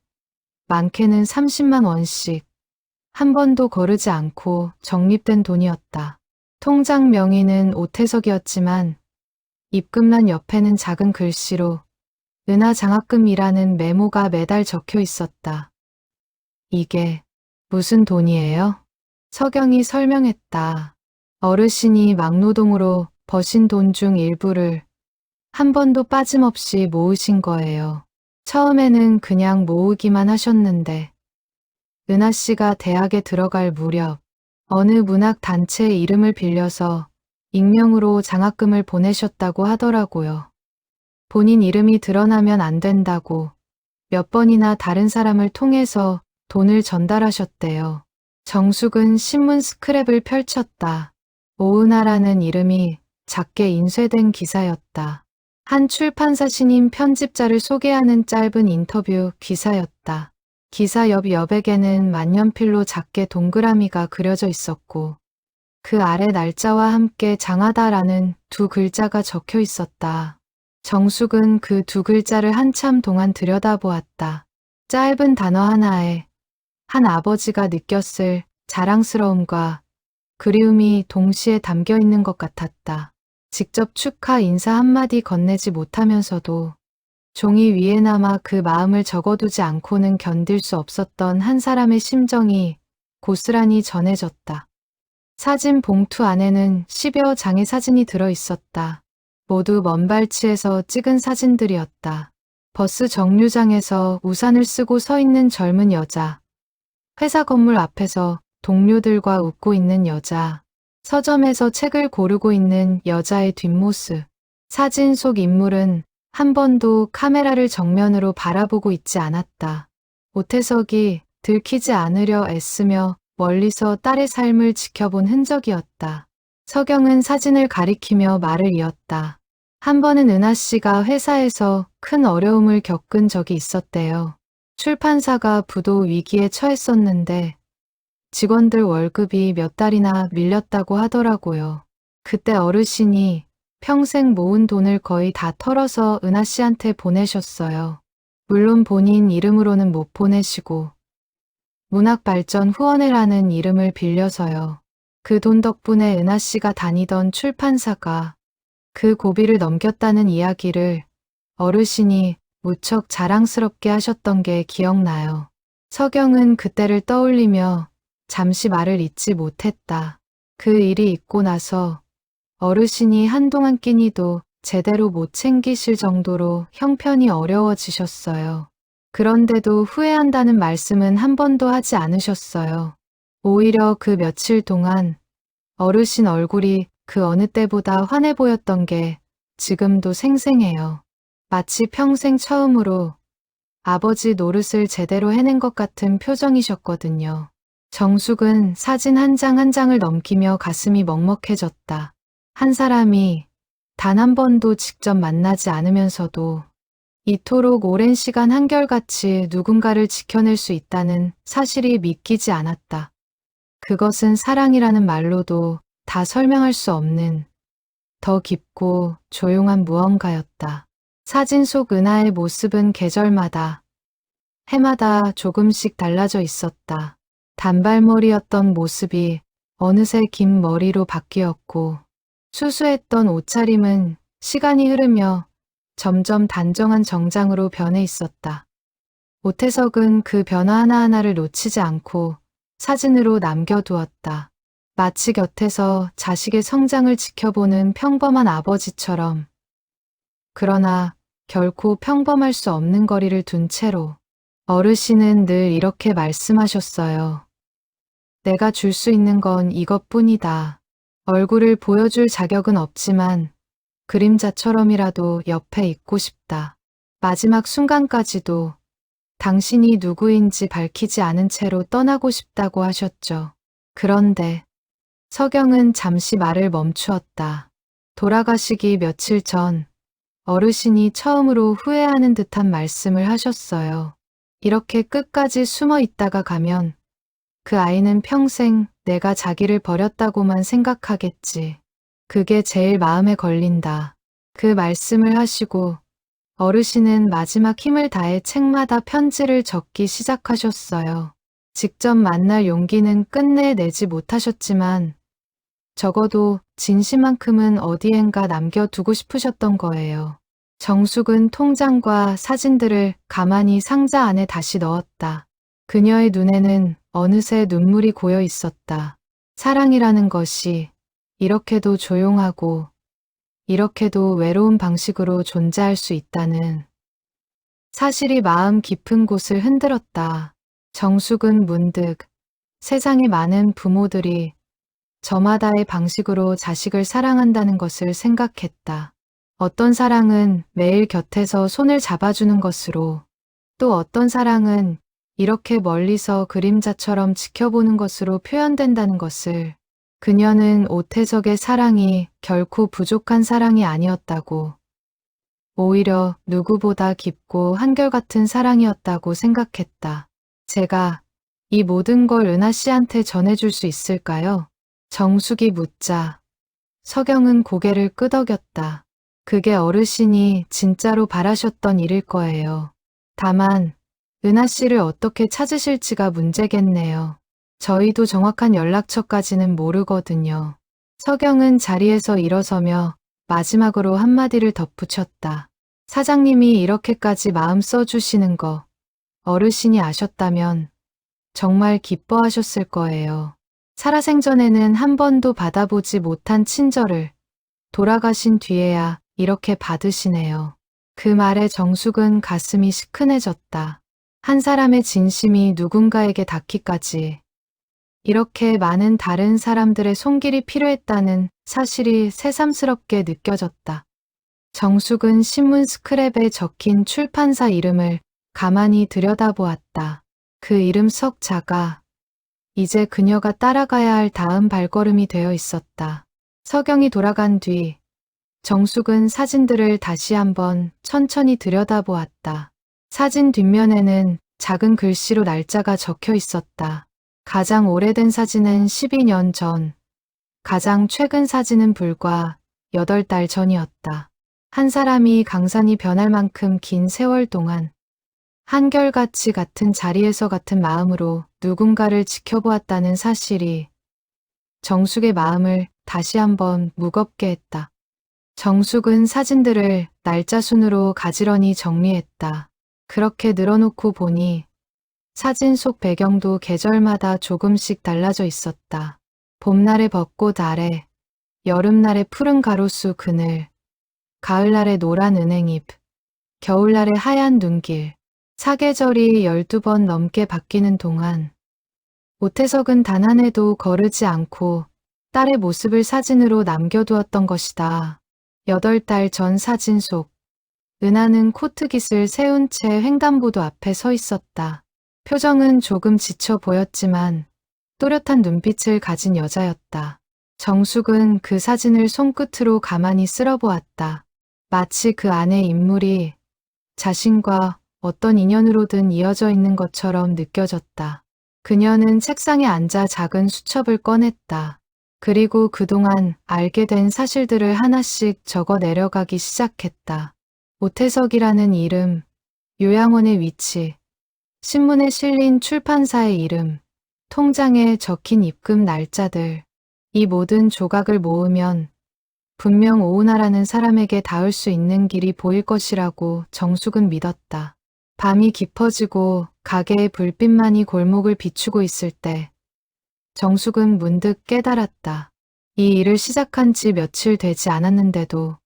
많게는 30만 원씩 한 번도 거르지 않고 적립된 돈이었다. 통장 명의는 오태석이었지만 입금란 옆에는 작은 글씨로 은하장학금이라는 메모가 매달 적혀 있었다. 이게 무슨 돈이에요? 서경이 설명했다. 어르신이 막노동으로 버신 돈 중 일부를 한 번도 빠짐없이 모으신 거예요. 처음에는 그냥 모으기만 하셨는데 은하 씨가 대학에 들어갈 무렵 어느 문학단체의 이름을 빌려서 익명으로 장학금을 보내셨다고 하더라고요. 본인 이름이 드러나면 안 된다고 몇 번이나 다른 사람을 통해서 돈을 전달하셨대요. 정숙은 신문 스크랩을 펼쳤다. 오은하라는 이름이 작게 인쇄된 기사였다. 한 출판사 신임 편집자를 소개하는 짧은 인터뷰 기사였다. 기사 옆 여백에는 만년필로 작게 동그라미가 그려져 있었고 그 아래 날짜와 함께 장하다라는 두 글자가 적혀 있었다. 정숙은 그 두 글자를 한참 동안 들여다보았다. 짧은 단어 하나에 한 아버지가 느꼈을 자랑스러움과 그리움이 동시에 담겨 있는 것 같았다. 직접 축하 인사 한마디 건네지 못하면서도 종이 위에나마 그 마음을 적어두지 않고는 견딜 수 없었던 한 사람의 심정이 고스란히 전해졌다. 사진 봉투 안에는 10여 장의 사진이 들어 있었다. 모두 먼발치에서 찍은 사진들이었다. 버스 정류장에서 우산을 쓰고 서 있는 젊은 여자, 회사 건물 앞에서 동료들과 웃고 있는 여자, 서점에서 책을 고르고 있는 여자의 뒷모습. 사진 속 인물은 한 번도 카메라를 정면으로 바라보고 있지 않았다. 오태석이 들키지 않으려 애쓰며 멀리서 딸의 삶을 지켜본 흔적이었다. 서경은 사진을 가리키며 말을 이었다. 한 번은 은하 씨가 회사에서 큰 어려움을 겪은 적이 있었대요. 출판사가 부도 위기에 처했었는데 직원들 월급이 몇 달이나 밀렸다고 하더라고요. 그때 어르신이 평생 모은 돈을 거의 다 털어서 은하 씨한테 보내셨어요. 물론 본인 이름으로는 못 보내시고 문학발전 후원회라는 이름을 빌려서요. 그 돈 덕분에 은하 씨가 다니던 출판사가 그 고비를 넘겼다는 이야기를 어르신이 무척 자랑스럽게 하셨던 게 기억나요. 서경은 그때를 떠올리며 잠시 말을 잇지 못했다. 그 일이 있고 나서 어르신이 한동안 끼니도 제대로 못 챙기실 정도로 형편이 어려워지셨어요. 그런데도 후회한다는 말씀은 한 번도 하지 않으셨어요. 오히려 그 며칠 동안 어르신 얼굴이 그 어느 때보다 환해 보였던 게 지금도 생생해요. 마치 평생 처음으로 아버지 노릇을 제대로 해낸 것 같은 표정이셨거든요. 정숙은 사진 한 장 한 장을 넘기며 가슴이 먹먹해졌다. 한 사람이 단 한 번도 직접 만나지 않으면서도 이토록 오랜 시간 한결같이 누군가를 지켜낼 수 있다는 사실이 믿기지 않았다. 그것은 사랑이라는 말로도 다 설명할 수 없는 더 깊고 조용한 무언가였다. 사진 속 은하의 모습은 계절마다, 해마다 조금씩 달라져 있었다. 단발머리였던 모습이 어느새 긴 머리로 바뀌었고, 수수했던 옷차림은 시간이 흐르며 점점 단정한 정장으로 변해 있었다. 오태석은 그 변화 하나하나를 놓치지 않고 사진으로 남겨두었다. 마치 곁에서 자식의 성장을 지켜보는 평범한 아버지처럼. 그러나 결코 평범할 수 없는 거리를 둔 채로. 어르신은 늘 이렇게 말씀하셨어요. 내가 줄 수 있는 건 이것뿐이다. 얼굴을 보여줄 자격은 없지만 그림자처럼이라도 옆에 있고 싶다. 마지막 순간까지도 당신이 누구인지 밝히지 않은 채로 떠나고 싶다고 하셨죠. 그런데 서경은 잠시 말을 멈추었다. 돌아가시기 며칠 전 어르신이 처음으로 후회하는 듯한 말씀을 하셨어요. 이렇게 끝까지 숨어 있다가 가면 그 아이는 평생 내가 자기를 버렸다고만 생각하겠지. 그게 제일 마음에 걸린다. 그 말씀을 하시고 어르신은 마지막 힘을 다해 책마다 편지를 적기 시작하셨어요. 직접 만날 용기는 끝내 내지 못하셨지만 적어도 진심만큼은 어디엔가 남겨두고 싶으셨던 거예요. 정숙은 통장과 사진들을 가만히 상자 안에 다시 넣었다. 그녀의 눈에는 어느새 눈물이 고여 있었다. 사랑이라는 것이 이렇게도 조용하고 이렇게도 외로운 방식으로 존재할 수 있다는 사실이 마음 깊은 곳을 흔들었다. 정숙은 문득 세상의 많은 부모들이 저마다의 방식으로 자식을 사랑한다는 것을 생각했다. 어떤 사랑은 매일 곁에서 손을 잡아주는 것으로, 또 어떤 사랑은 이렇게 멀리서 그림자처럼 지켜보는 것으로 표현된다는 것을. 그녀는 오태석의 사랑이 결코 부족한 사랑이 아니었다고, 오히려 누구보다 깊고 한결같은 사랑이었다고 생각했다. 제가 이 모든 걸 은하 씨한테 전해줄 수 있을까요? 정숙이 묻자 서경은 고개를 끄덕였다. 그게 어르신이 진짜로 바라셨던 일일 거예요. 다만 은하 씨를 어떻게 찾으실지가 문제겠네요. 저희도 정확한 연락처까지는 모르거든요. 서경은 자리에서 일어서며 마지막으로 한마디를 덧붙였다. 사장님이 이렇게까지 마음 써주시는 거 어르신이 아셨다면 정말 기뻐하셨을 거예요. 살아생전에는 한 번도 받아보지 못한 친절을 돌아가신 뒤에야 이렇게 받으시네요. 그 말에 정숙은 가슴이 시큰해졌다. 한 사람의 진심이 누군가에게 닿기까지 이렇게 많은 다른 사람들의 손길이 필요했다는 사실이 새삼스럽게 느껴졌다. 정숙은 신문 스크랩에 적힌 출판사 이름을 가만히 들여다보았다. 그 이름 석 자가 이제 그녀가 따라가야 할 다음 발걸음이 되어 있었다. 서경이 돌아간 뒤 정숙은 사진들을 다시 한번 천천히 들여다보았다. 사진 뒷면에는 작은 글씨로 날짜가 적혀 있었다. 가장 오래된 사진은 12년 전, 가장 최근 사진은 불과 8달 전이었다. 한 사람이 강산이 변할 만큼 긴 세월 동안 한결같이 같은 자리에서 같은 마음으로 누군가를 지켜보았다는 사실이 정숙의 마음을 다시 한번 무겁게 했다. 정숙은 사진들을 날짜 순으로 가지런히 정리했다. 그렇게 늘어놓고 보니 사진 속 배경도 계절마다 조금씩 달라져 있었다. 봄날의 벚꽃 아래, 여름날의 푸른 가로수 그늘, 가을날의 노란 은행잎, 겨울날의 하얀 눈길, 사계절이 12번 넘게 바뀌는 동안 오태석은 단 한 해도 거르지 않고 딸의 모습을 사진으로 남겨두었던 것이다. 8달 전 사진 속 은하는 코트깃을 세운 채 횡단보도 앞에 서 있었다. 표정은 조금 지쳐 보였지만 또렷한 눈빛을 가진 여자였다. 정숙은 그 사진을 손끝으로 가만히 쓸어보았다. 마치 그 안의 인물이 자신과 어떤 인연으로든 이어져 있는 것처럼 느껴졌다. 그녀는 책상에 앉아 작은 수첩을 꺼냈다. 그리고 그동안 알게 된 사실들을 하나씩 적어 내려가기 시작했다. 오태석이라는 이름, 요양원의 위치, 신문에 실린 출판사의 이름, 통장에 적힌 입금 날짜들. 이 모든 조각을 모으면 분명 오은하라는 사람에게 닿을 수 있는 길이 보일 것이라고 정숙은 믿었다. 밤이 깊어지고 가게의 불빛만이 골목을 비추고 있을 때 정숙은 문득 깨달았다. 이 일을 시작한 지 며칠 되지 않았는데도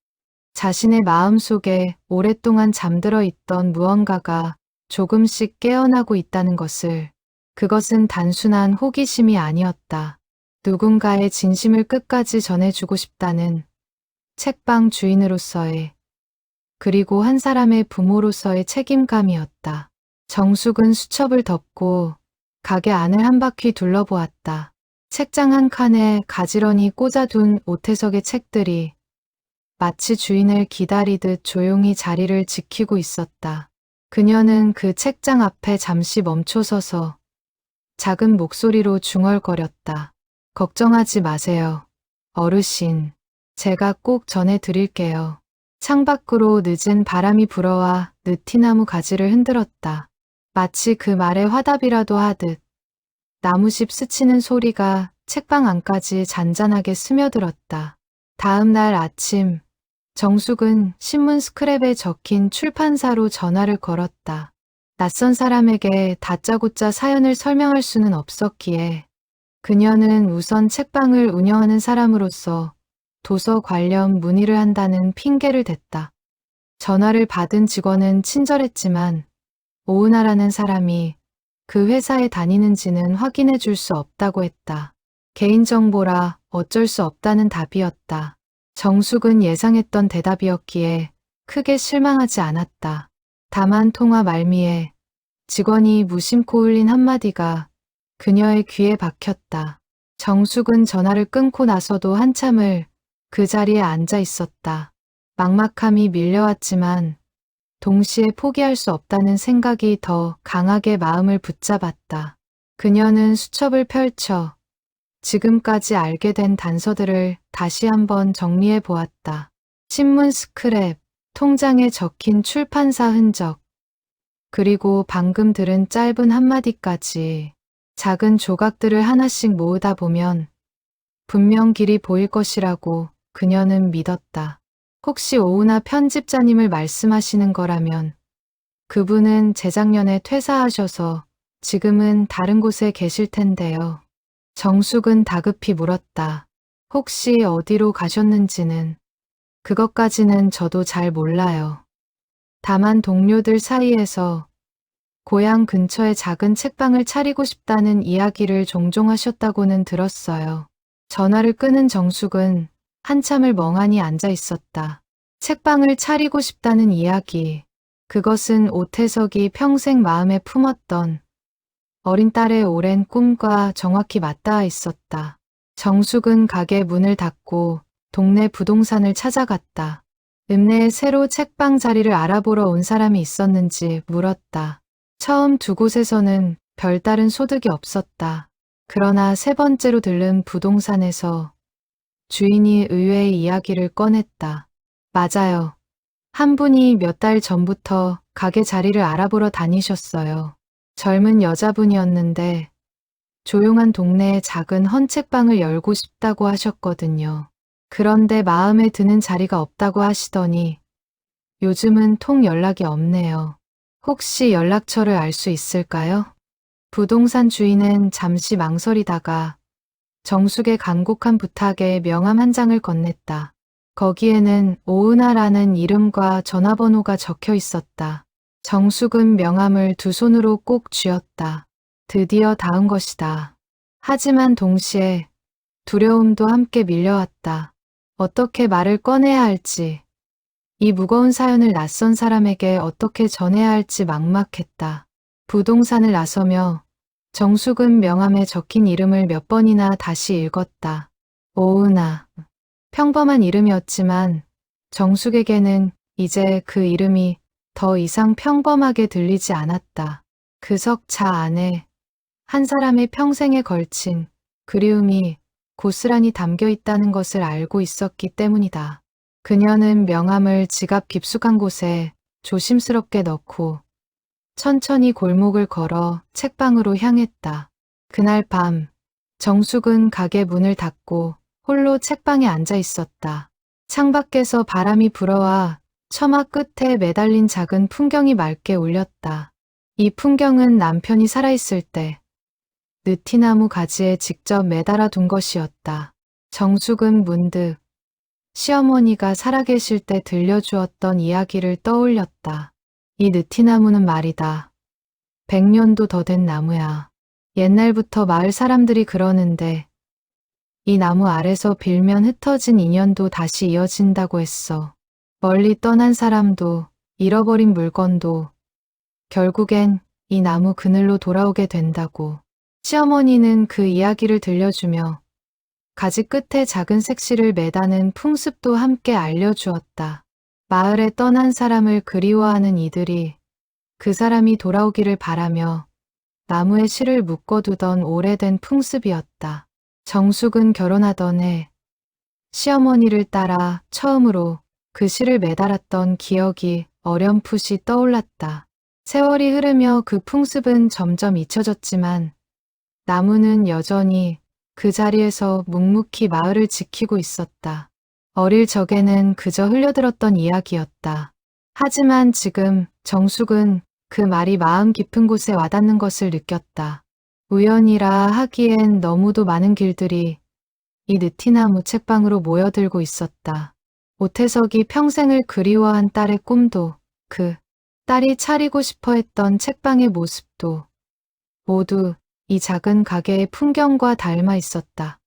자신의 마음속에 오랫동안 잠들어 있던 무언가가 조금씩 깨어나고 있다는 것을. 그것은 단순한 호기심이 아니었다. 누군가의 진심을 끝까지 전해주고 싶다는 책방 주인으로서의, 그리고 한 사람의 부모로서의 책임감이었다. 정숙은 수첩을 덮고 가게 안을 한 바퀴 둘러보았다. 책장 한 칸에 가지런히 꽂아둔 오태석의 책들이 마치 주인을 기다리듯 조용히 자리를 지키고 있었다. 그녀는 그 책장 앞에 잠시 멈춰서서 작은 목소리로 중얼거렸다. 걱정하지 마세요. 어르신, 제가 꼭 전해드릴게요. 창밖으로 늦은 바람이 불어와 느티나무 가지를 흔들었다. 마치 그 말에 화답이라도 하듯 나무십 스치는 소리가 책방 안까지 잔잔하게 스며들었다. 다음 날 아침, 정숙은 신문 스크랩에 적힌 출판사로 전화를 걸었다. 낯선 사람에게 다짜고짜 사연을 설명할 수는 없었기에 그녀는 우선 책방을 운영하는 사람으로서 도서 관련 문의를 한다는 핑계를 댔다. 전화를 받은 직원은 친절했지만 오은하라는 사람이 그 회사에 다니는지는 확인해 줄 수 없다고 했다. 개인정보라 어쩔 수 없다는 답이었다. 정숙은 예상했던 대답이었기에 크게 실망하지 않았다. 다만 통화 말미에 직원이 무심코 흘린 한마디가 그녀의 귀에 박혔다. 정숙은 전화를 끊고 나서도 한참을 그 자리에 앉아 있었다. 막막함이 밀려왔지만 동시에 포기할 수 없다는 생각이 더 강하게 마음을 붙잡았다. 그녀는 수첩을 펼쳐 지금까지 알게 된 단서들을 다시 한번 정리해 보았다. 신문 스크랩, 통장에 적힌 출판사 흔적, 그리고 방금 들은 짧은 한마디까지 작은 조각들을 하나씩 모으다 보면 분명 길이 보일 것이라고 그녀는 믿었다. 혹시 오은하 편집자님을 말씀하시는 거라면 그분은 재작년에 퇴사하셔서 지금은 다른 곳에 계실 텐데요. 정숙은 다급히 물었다. 혹시 어디로 가셨는지는 그것까지는 저도 잘 몰라요. 다만 동료들 사이에서 고향 근처에 작은 책방을 차리고 싶다는 이야기를 종종 하셨다고는 들었어요. 전화를 끄는 정숙은 한참을 멍하니 앉아 있었다. 책방을 차리고 싶다는 이야기. 그것은 오태석이 평생 마음에 품었던 어린 딸의 오랜 꿈과 정확히 맞닿아 있었다. 정숙은 가게 문을 닫고 동네 부동산을 찾아갔다. 읍내에 새로 책방 자리를 알아보러 온 사람이 있었는지 물었다. 처음 두 곳에서는 별다른 소득이 없었다. 그러나 세 번째로 들른 부동산에서 주인이 의외의 이야기를 꺼냈다. 맞아요. 한 분이 몇 달 전부터 가게 자리를 알아보러 다니셨어요. 젊은 여자분이었는데 조용한 동네에 작은 헌책방을 열고 싶다고 하셨거든요. 그런데 마음에 드는 자리가 없다고 하시더니 요즘은 통 연락이 없네요. 혹시 연락처를 알 수 있을까요? 부동산 주인은 잠시 망설이다가 정숙의 간곡한 부탁에 명함 한 장을 건넸다. 거기에는 오은하라는 이름과 전화번호가 적혀 있었다. 정숙은 명함을 두 손으로 꼭 쥐었다. 드디어 닿은 것이다. 하지만 동시에 두려움도 함께 밀려왔다. 어떻게 말을 꺼내야 할지, 이 무거운 사연을 낯선 사람에게 어떻게 전해야 할지 막막했다. 부동산을 나서며 정숙은 명함에 적힌 이름을 몇 번이나 다시 읽었다. 오은하. 평범한 이름이었지만 정숙에게는 이제 그 이름이 더 이상 평범하게 들리지 않았다. 그 석자 안에 한 사람의 평생에 걸친 그리움이 고스란히 담겨 있다는 것을 알고 있었기 때문이다. 그녀는 명함을 지갑 깊숙한 곳에 조심스럽게 넣고 천천히 골목을 걸어 책방으로 향했다. 그날 밤 정숙은 가게 문을 닫고 홀로 책방에 앉아 있었다. 창밖에서 바람이 불어와 처마 끝에 매달린 작은 풍경이 맑게 울렸다. 이 풍경은 남편이 살아있을 때 느티나무 가지에 직접 매달아 둔 것이었다. 정숙은 문득 시어머니가 살아계실 때 들려주었던 이야기를 떠올렸다. 이 느티나무는 말이다. 100년도 더 된 나무야. 옛날부터 마을 사람들이 그러는데 이 나무 아래서 빌면 흩어진 인연도 다시 이어진다고 했어. 멀리 떠난 사람도 잃어버린 물건도 결국엔 이 나무 그늘로 돌아오게 된다고. 시어머니는 그 이야기를 들려주며 가지 끝에 작은 색시를 매다는 풍습도 함께 알려주었다. 마을에 떠난 사람을 그리워하는 이들이 그 사람이 돌아오기를 바라며 나무에 실을 묶어두던 오래된 풍습이었다. 정숙은 결혼하던 해 시어머니를 따라 처음으로 그 실을 매달았던 기억이 어렴풋이 떠올랐다. 세월이 흐르며 그 풍습은 점점 잊혀졌지만 나무는 여전히 그 자리에서 묵묵히 마을을 지키고 있었다. 어릴 적에는 그저 흘려들었던 이야기였다. 하지만 지금 정숙은 그 말이 마음 깊은 곳에 와닿는 것을 느꼈다. 우연이라 하기엔 너무도 많은 길들이 이 느티나무 책방으로 모여들고 있었다. 오태석이 평생을 그리워한 딸의 꿈도, 그 딸이 차리고 싶어 했던 책방의 모습도 모두 이 작은 가게의 풍경과 닮아 있었다.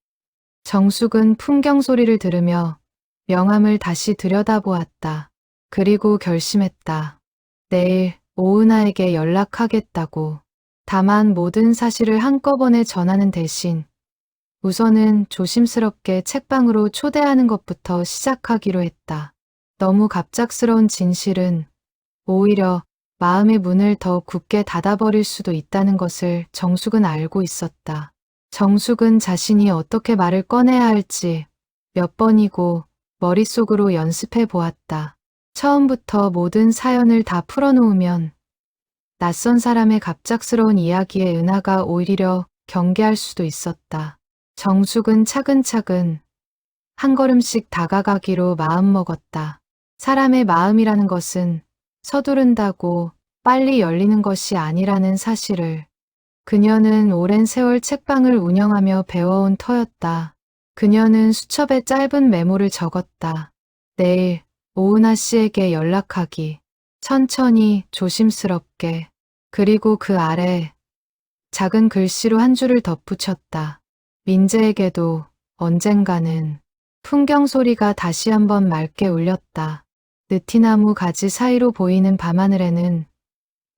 정숙은 풍경 소리를 들으며 명함을 다시 들여다보았다. 그리고 결심했다. 내일 오은하에게 연락하겠다고. 다만 모든 사실을 한꺼번에 전하는 대신 우선은 조심스럽게 책방으로 초대하는 것부터 시작하기로 했다. 너무 갑작스러운 진실은 오히려 마음의 문을 더 굳게 닫아버릴 수도 있다는 것을 정숙은 알고 있었다. 정숙은 자신이 어떻게 말을 꺼내야 할지 몇 번이고 머릿속으로 연습해 보았다. 처음부터 모든 사연을 다 풀어놓으면 낯선 사람의 갑작스러운 이야기에 은하가 오히려 경계할 수도 있었다. 정숙은 차근차근 한 걸음씩 다가가기로 마음먹었다. 사람의 마음이라는 것은 서두른다고 빨리 열리는 것이 아니라는 사실을 그녀는 오랜 세월 책방을 운영하며 배워온 터였다. 그녀는 수첩에 짧은 메모를 적었다. 내일 오은하 씨에게 연락하기. 천천히 조심스럽게. 그리고 그 아래 작은 글씨로 한 줄을 덧붙였다. 민재에게도 언젠가는. 풍경 소리가 다시 한번 맑게 울렸다. 느티나무 가지 사이로 보이는 밤하늘에는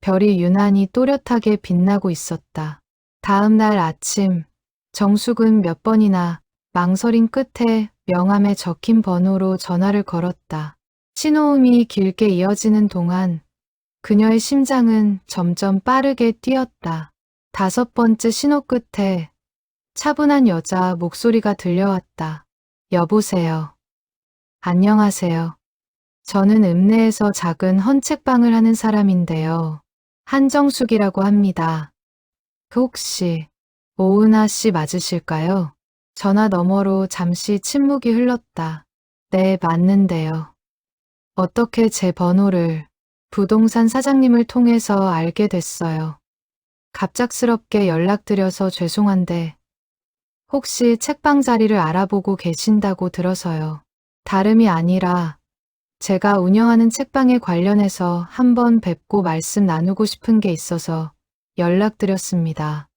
별이 유난히 또렷하게 빛나고 있었다. 다음 날 아침, 정숙은 몇 번이나 망설임 끝에 명함에 적힌 번호로 전화를 걸었다. 신호음이 길게 이어지는 동안 그녀의 심장은 점점 빠르게 뛰었다. 5번째 신호 끝에 차분한 여자 목소리가 들려왔다. 여보세요. 안녕하세요. 저는 읍내에서 작은 헌책방을 하는 사람인데요. 한정숙이라고 합니다. 그 혹시 오은하 씨 맞으실까요? 전화 너머로 잠시 침묵이 흘렀다. 네, 맞는데요. 어떻게 제 번호를 부동산 사장님을 통해서 알게 됐어요. 갑작스럽게 연락드려서 죄송한데 혹시 책방 자리를 알아보고 계신다고 들어서요. 다름이 아니라 제가 운영하는 책방에 관련해서 한번 뵙고 말씀 나누고 싶은 게 있어서 연락드렸습니다.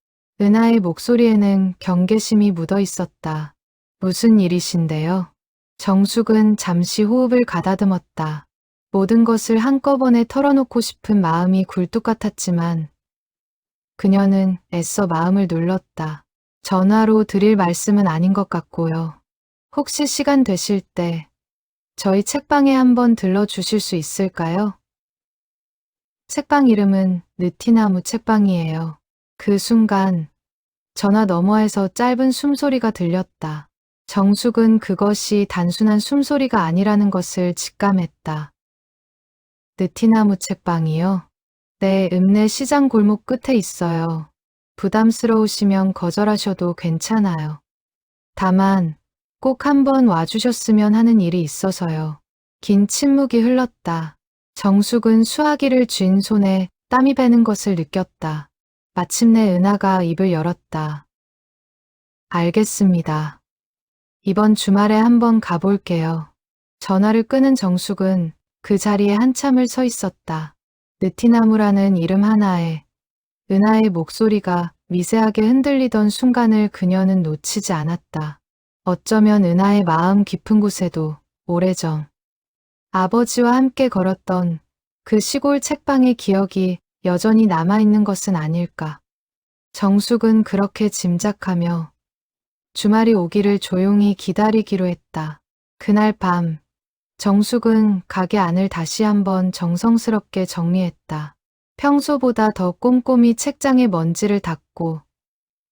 은하의 목소리에는 경계심이 묻어 있었다. 무슨 일이신데요? 정숙은 잠시 호흡을 가다듬었다. 모든 것을 한꺼번에 털어놓고 싶은 마음이 굴뚝 같았지만 그녀는 애써 마음을 눌렀다. 전화로 드릴 말씀은 아닌 것 같고요. 혹시 시간 되실 때 저희 책방에 한번 들러주실 수 있을까요? 책방 이름은 느티나무 책방이에요. 그 순간 전화 너머에서 짧은 숨소리가 들렸다. 정숙은 그것이 단순한 숨소리가 아니라는 것을 직감했다. 느티나무 책방이요? 네, 읍내 시장 골목 끝에 있어요. 부담스러우시면 거절하셔도 괜찮아요. 다만 꼭 한번 와주셨으면 하는 일이 있어서요. 긴 침묵이 흘렀다. 정숙은 수화기를 쥔 손에 땀이 배는 것을 느꼈다. 마침내 은하가 입을 열었다. 알겠습니다. 이번 주말에 한번 가볼게요. 전화를 끄는 정숙은 그 자리에 한참을 서 있었다. 느티나무라는 이름 하나에 은하의 목소리가 미세하게 흔들리던 순간을 그녀는 놓치지 않았다. 어쩌면 은하의 마음 깊은 곳에도 오래전 아버지와 함께 걸었던 그 시골 책방의 기억이 여전히 남아있는 것은 아닐까. 정숙은 그렇게 짐작하며 주말이 오기를 조용히 기다리기로 했다. 그날 밤 정숙은 가게 안을 다시 한번 정성스럽게 정리했다. 평소보다 더 꼼꼼히 책장에 먼지를 닦고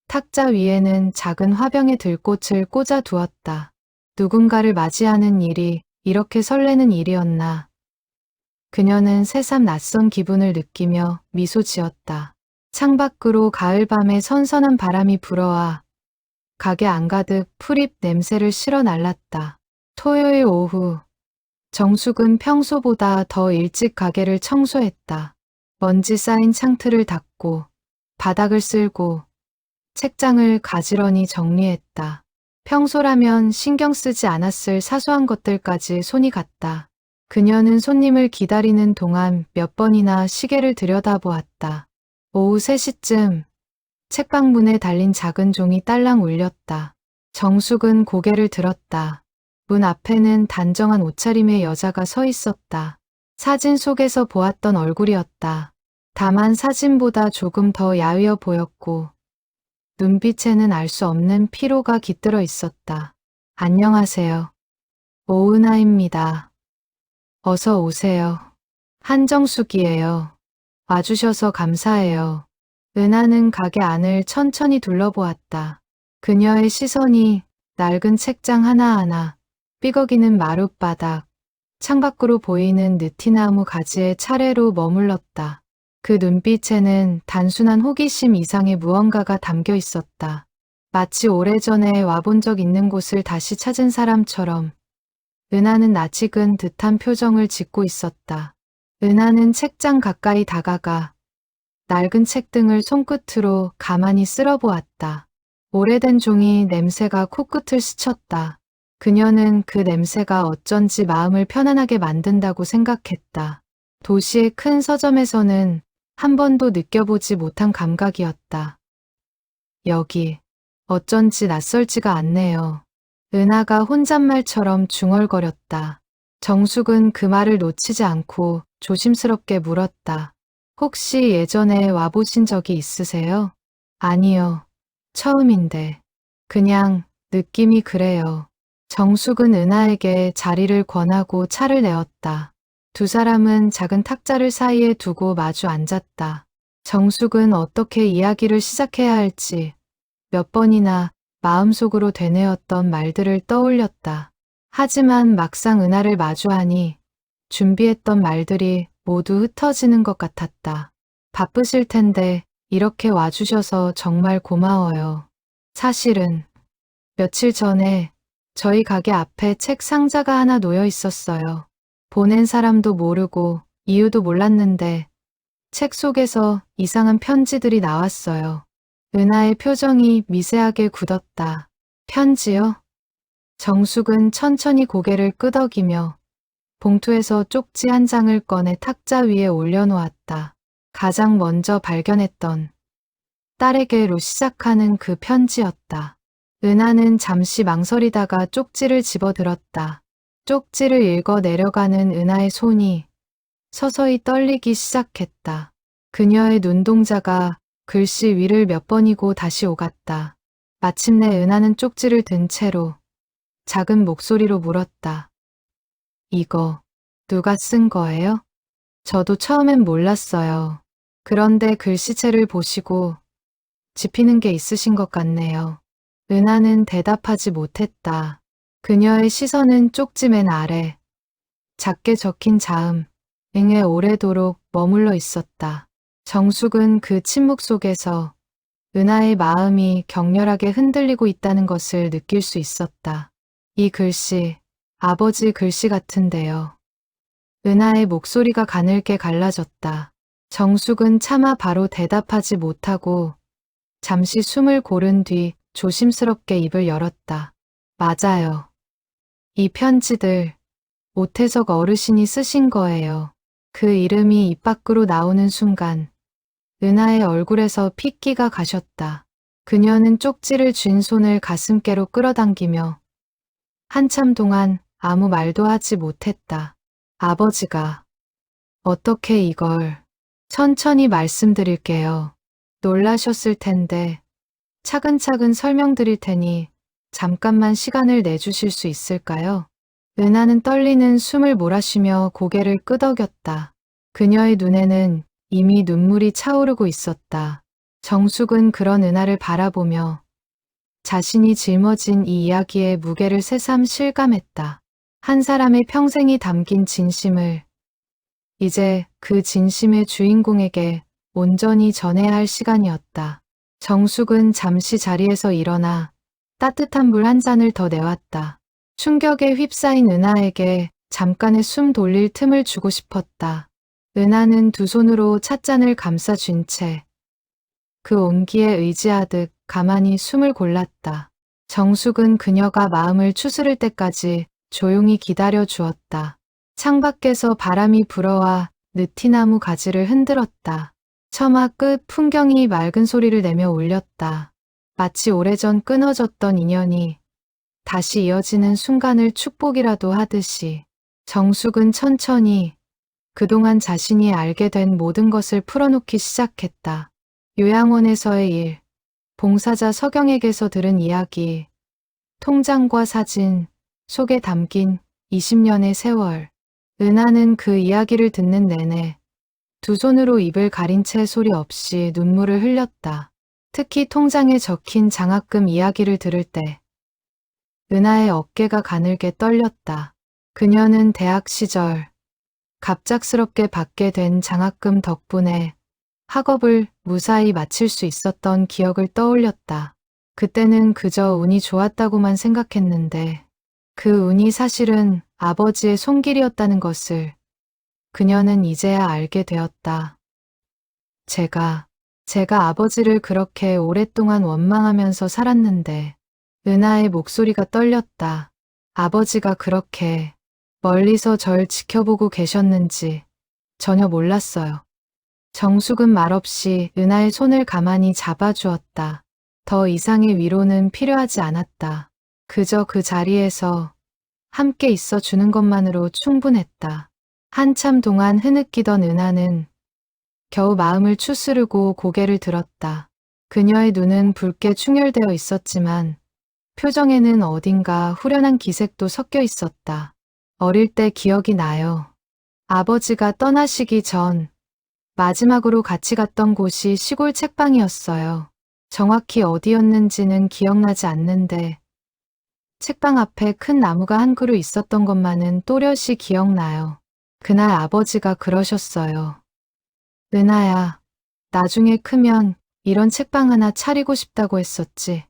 탁자 위에는 작은 화병에 들꽃을 꽂아 두었다. 누군가를 맞이하는 일이 이렇게 설레는 일이었나. 그녀는 새삼 낯선 기분을 느끼며 미소 지었다. 창밖으로 가을밤의 선선한 바람이 불어와 가게 안가득 풀잎 냄새를 실어 날랐다. 토요일 오후 정숙은 평소보다 더 일찍 가게를 청소했다. 먼지 쌓인 창틀을 닦고 바닥을 쓸고 책장을 가지런히 정리했다. 평소라면 신경 쓰지 않았을 사소한 것들까지 손이 갔다. 그녀는 손님을 기다리는 동안 몇 번이나 시계를 들여다보았다. 오후 3시쯤 책방 문에 달린 작은 종이 딸랑 울렸다. 정숙은 고개를 들었다. 문 앞에는 단정한 옷차림의 여자가 서 있었다. 사진 속에서 보았던 얼굴이었다. 다만 사진보다 조금 더 야위어 보였고 눈빛에는 알 수 없는 피로가 깃들어 있었다. 안녕하세요. 오은하입니다. 어서 오세요. 한정숙이에요. 와주셔서 감사해요. 은하는 가게 안을 천천히 둘러보았다. 그녀의 시선이 낡은 책장 하나하나, 삐걱이는 마룻바닥, 창밖으로 보이는 느티나무 가지에 차례로 머물렀다. 그 눈빛에는 단순한 호기심 이상의 무언가가 담겨 있었다. 마치 오래전에 와본 적 있는 곳을 다시 찾은 사람처럼 은하는 낯익은 듯한 표정을 짓고 있었다. 은하는 책장 가까이 다가가 낡은 책등을 손끝으로 가만히 쓸어보았다. 오래된 종이 냄새가 코끝을 스쳤다. 그녀는 그 냄새가 어쩐지 마음을 편안하게 만든다고 생각했다. 도시의 큰 서점에서는 한 번도 느껴보지 못한 감각이었다. 여기, 어쩐지 낯설지가 않네요. 은하가 혼잣말처럼 중얼거렸다. 정숙은 그 말을 놓치지 않고 조심스럽게 물었다. 혹시 예전에 와보신 적이 있으세요? 아니요. 처음인데. 그냥 느낌이 그래요. 정숙은 은하에게 자리를 권하고 차를 내었다. 두 사람은 작은 탁자를 사이에 두고 마주 앉았다. 정숙은 어떻게 이야기를 시작해야 할지 몇 번이나 마음속으로 되뇌었던 말들을 떠올렸다. 하지만 막상 은하를 마주하니 준비했던 말들이 모두 흩어지는 것 같았다. 바쁘실 텐데 이렇게 와주셔서 정말 고마워요. 사실은 며칠 전에 저희 가게 앞에 책 상자가 하나 놓여 있었어요. 보낸 사람도 모르고 이유도 몰랐는데 책 속에서 이상한 편지들이 나왔어요. 은하의 표정이 미세하게 굳었다. 편지요? 정숙은 천천히 고개를 끄덕이며 봉투에서 쪽지 한 장을 꺼내 탁자 위에 올려놓았다. 가장 먼저 발견했던 딸에게로 시작하는 그 편지였다. 은하는 잠시 망설이다가 쪽지를 집어들었다. 쪽지를 읽어 내려가는 은하의 손이 서서히 떨리기 시작했다. 그녀의 눈동자가 글씨 위를 몇 번이고 다시 오갔다. 마침내 은하는 쪽지를 든 채로 작은 목소리로 물었다. 이거 누가 쓴 거예요? 저도 처음엔 몰랐어요. 그런데 글씨체를 보시고 짚히는 게 있으신 것 같네요. 은하는 대답하지 못했다. 그녀의 시선은 쪽지 맨 아래 작게 적힌 자음, 응에 오래도록 머물러 있었다. 정숙은 그 침묵 속에서 은하의 마음이 격렬하게 흔들리고 있다는 것을 느낄 수 있었다. 이 글씨, 아버지 글씨 같은데요. 은하의 목소리가 가늘게 갈라졌다. 정숙은 차마 바로 대답하지 못하고 잠시 숨을 고른 뒤 조심스럽게 입을 열었다. 맞아요. 이 편지들 오태석 어르신이 쓰신 거예요. 그 이름이 입 밖으로 나오는 순간 은하의 얼굴에서 핏기가 가셨다. 그녀는 쪽지를 쥔 손을 가슴께로 끌어당기며 한참 동안 아무 말도 하지 못했다. 아버지가 어떻게 이걸 천천히 말씀드릴게요. 놀라셨을 텐데 차근차근 설명드릴 테니 잠깐만 시간을 내주실 수 있을까요? 은하는 떨리는 숨을 몰아쉬며 고개를 끄덕였다. 그녀의 눈에는 이미 눈물이 차오르고 있었다. 정숙은 그런 은하를 바라보며 자신이 짊어진 이 이야기의 무게를 새삼 실감했다. 한 사람의 평생이 담긴 진심을 이제 그 진심의 주인공에게 온전히 전해야 할 시간이었다. 정숙은 잠시 자리에서 일어나 따뜻한 물 한 잔을 더 내왔다. 충격에 휩싸인 은하에게 잠깐의 숨 돌릴 틈을 주고 싶었다. 은하는 두 손으로 찻잔을 감싸쥔 채 그 온기에 의지하듯 가만히 숨을 골랐다. 정숙은 그녀가 마음을 추스를 때까지 조용히 기다려 주었다. 창밖에서 바람이 불어와 느티나무 가지를 흔들었다. 처마 끝 풍경이 맑은 소리를 내며 울렸다. 마치 오래전 끊어졌던 인연이 다시 이어지는 순간을 축복이라도 하듯이 정숙은 천천히 그동안 자신이 알게 된 모든 것을 풀어놓기 시작했다. 요양원에서의 일, 봉사자 서경에게서 들은 이야기, 통장과 사진 속에 담긴 20년의 세월. 은하는 그 이야기를 듣는 내내 두 손으로 입을 가린 채 소리 없이 눈물을 흘렸다. 특히 통장에 적힌 장학금 이야기를 들을 때 은하의 어깨가 가늘게 떨렸다. 그녀는 대학 시절 갑작스럽게 받게 된 장학금 덕분에 학업을 무사히 마칠 수 있었던 기억을 떠올렸다. 그때는 그저 운이 좋았다고만 생각했는데 그 운이 사실은 아버지의 손길이었다는 것을 그녀는 이제야 알게 되었다. 제가 아버지를 그렇게 오랫동안 원망하면서 살았는데 은하의 목소리가 떨렸다. 아버지가 그렇게 멀리서 절 지켜보고 계셨는지 전혀 몰랐어요. 정숙은 말없이 은하의 손을 가만히 잡아주었다. 더 이상의 위로는 필요하지 않았다. 그저 그 자리에서 함께 있어 주는 것만으로 충분했다. 한참 동안 흐느끼던 은하는 겨우 마음을 추스르고 고개를 들었다. 그녀의 눈은 붉게 충혈되어 있었지만 표정에는 어딘가 후련한 기색도 섞여 있었다. 어릴 때 기억이 나요. 아버지가 떠나시기 전 마지막으로 같이 갔던 곳이 시골 책방이었어요. 정확히 어디였는지는 기억나지 않는데 책방 앞에 큰 나무가 한 그루 있었던 것만은 또렷이 기억나요. 그날 아버지가 그러셨어요. 은하야, 나중에 크면 이런 책방 하나 차리고 싶다고 했었지.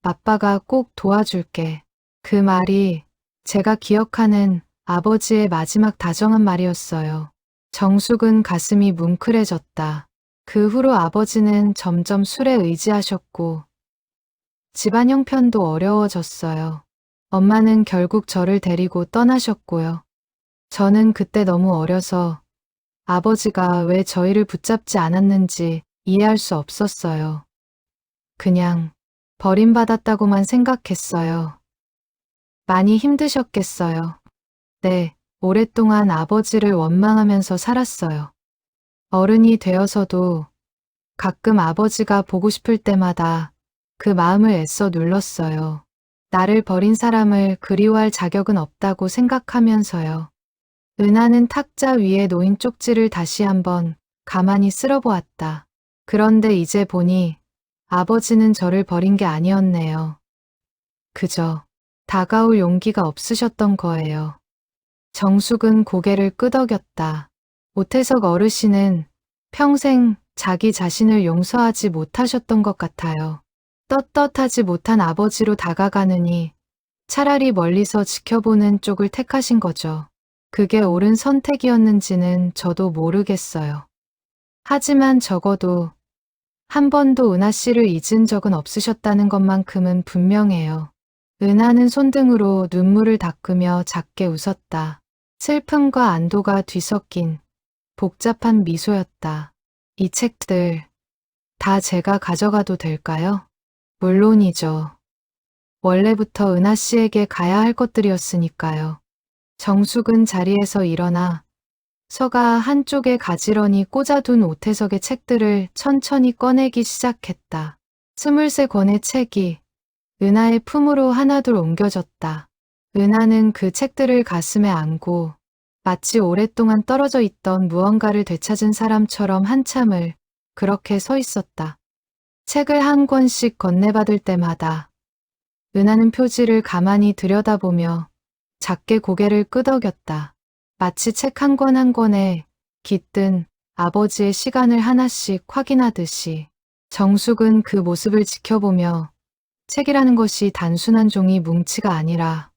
아빠가 꼭 도와줄게. 그 말이 제가 기억하는 아버지의 마지막 다정한 말이었어요. 정숙은 가슴이 뭉클해졌다. 그 후로 아버지는 점점 술에 의지하셨고 집안 형편도 어려워졌어요. 엄마는 결국 저를 데리고 떠나셨고요. 저는 그때 너무 어려서 아버지가 왜 저희를 붙잡지 않았는지 이해할 수 없었어요. 그냥 버림받았다고만 생각했어요. 많이 힘드셨겠어요. 네, 오랫동안 아버지를 원망하면서 살았어요. 어른이 되어서도 가끔 아버지가 보고 싶을 때마다 그 마음을 애써 눌렀어요. 나를 버린 사람을 그리워할 자격은 없다고 생각하면서요. 은하는 탁자 위에 놓인 쪽지를 다시 한번 가만히 쓸어보았다. 그런데 이제 보니 아버지는 저를 버린 게 아니었네요. 그저 다가올 용기가 없으셨던 거예요. 정숙은 고개를 끄덕였다. 오태석 어르신은 평생 자기 자신을 용서하지 못하셨던 것 같아요. 떳떳하지 못한 아버지로 다가가느니 차라리 멀리서 지켜보는 쪽을 택하신 거죠. 그게 옳은 선택이었는지는 저도 모르겠어요. 하지만 적어도 한 번도 은하 씨를 잊은 적은 없으셨다는 것만큼은 분명해요. 은하는 손등으로 눈물을 닦으며 작게 웃었다. 슬픔과 안도가 뒤섞인 복잡한 미소였다. 이 책들 다 제가 가져가도 될까요? 물론이죠. 원래부터 은하 씨에게 가야 할 것들이었으니까요. 정숙은 자리에서 일어나 서가 한쪽에 가지런히 꽂아둔 오태석의 책들을 천천히 꺼내기 시작했다. 23권의 책이 은하의 품으로 하나둘 옮겨졌다. 은하는 그 책들을 가슴에 안고 마치 오랫동안 떨어져 있던 무언가를 되찾은 사람처럼 한참을 그렇게 서 있었다. 책을 한 권씩 건네받을 때마다 은하는 표지를 가만히 들여다보며 작게 고개를 끄덕였다. 마치 책 한 권 한 권에 깃든 아버지의 시간을 하나씩 확인하듯이. 정숙은 그 모습을 지켜보며 책이라는 것이 단순한 종이 뭉치가 아니라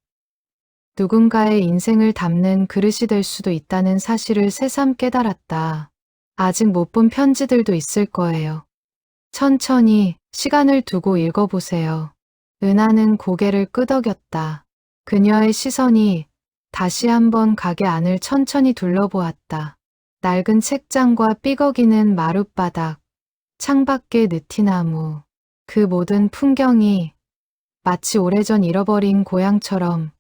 누군가의 인생을 담는 그릇이 될 수도 있다는 사실을 새삼 깨달았다. 아직 못 본 편지들도 있을 거예요. 천천히 시간을 두고 읽어보세요. 은하는 고개를 끄덕였다. 그녀의 시선이 다시 한번 가게 안을 천천히 둘러보았다. 낡은 책장과 삐걱이는 마룻바닥, 창밖의 느티나무, 그 모든 풍경이 마치 오래전 잃어버린 고향처럼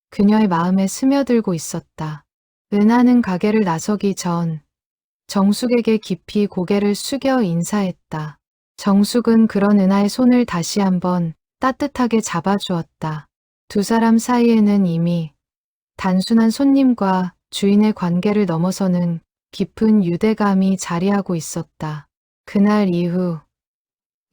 그녀의 마음에 스며들고 있었다. 은하는 가게를 나서기 전 정숙에게 깊이 고개를 숙여 인사했다. 정숙은 그런 은하의 손을 다시 한번 따뜻하게 잡아주었다. 두 사람 사이에는 이미 단순한 손님과 주인의 관계를 넘어서는 깊은 유대감이 자리하고 있었다. 그날 이후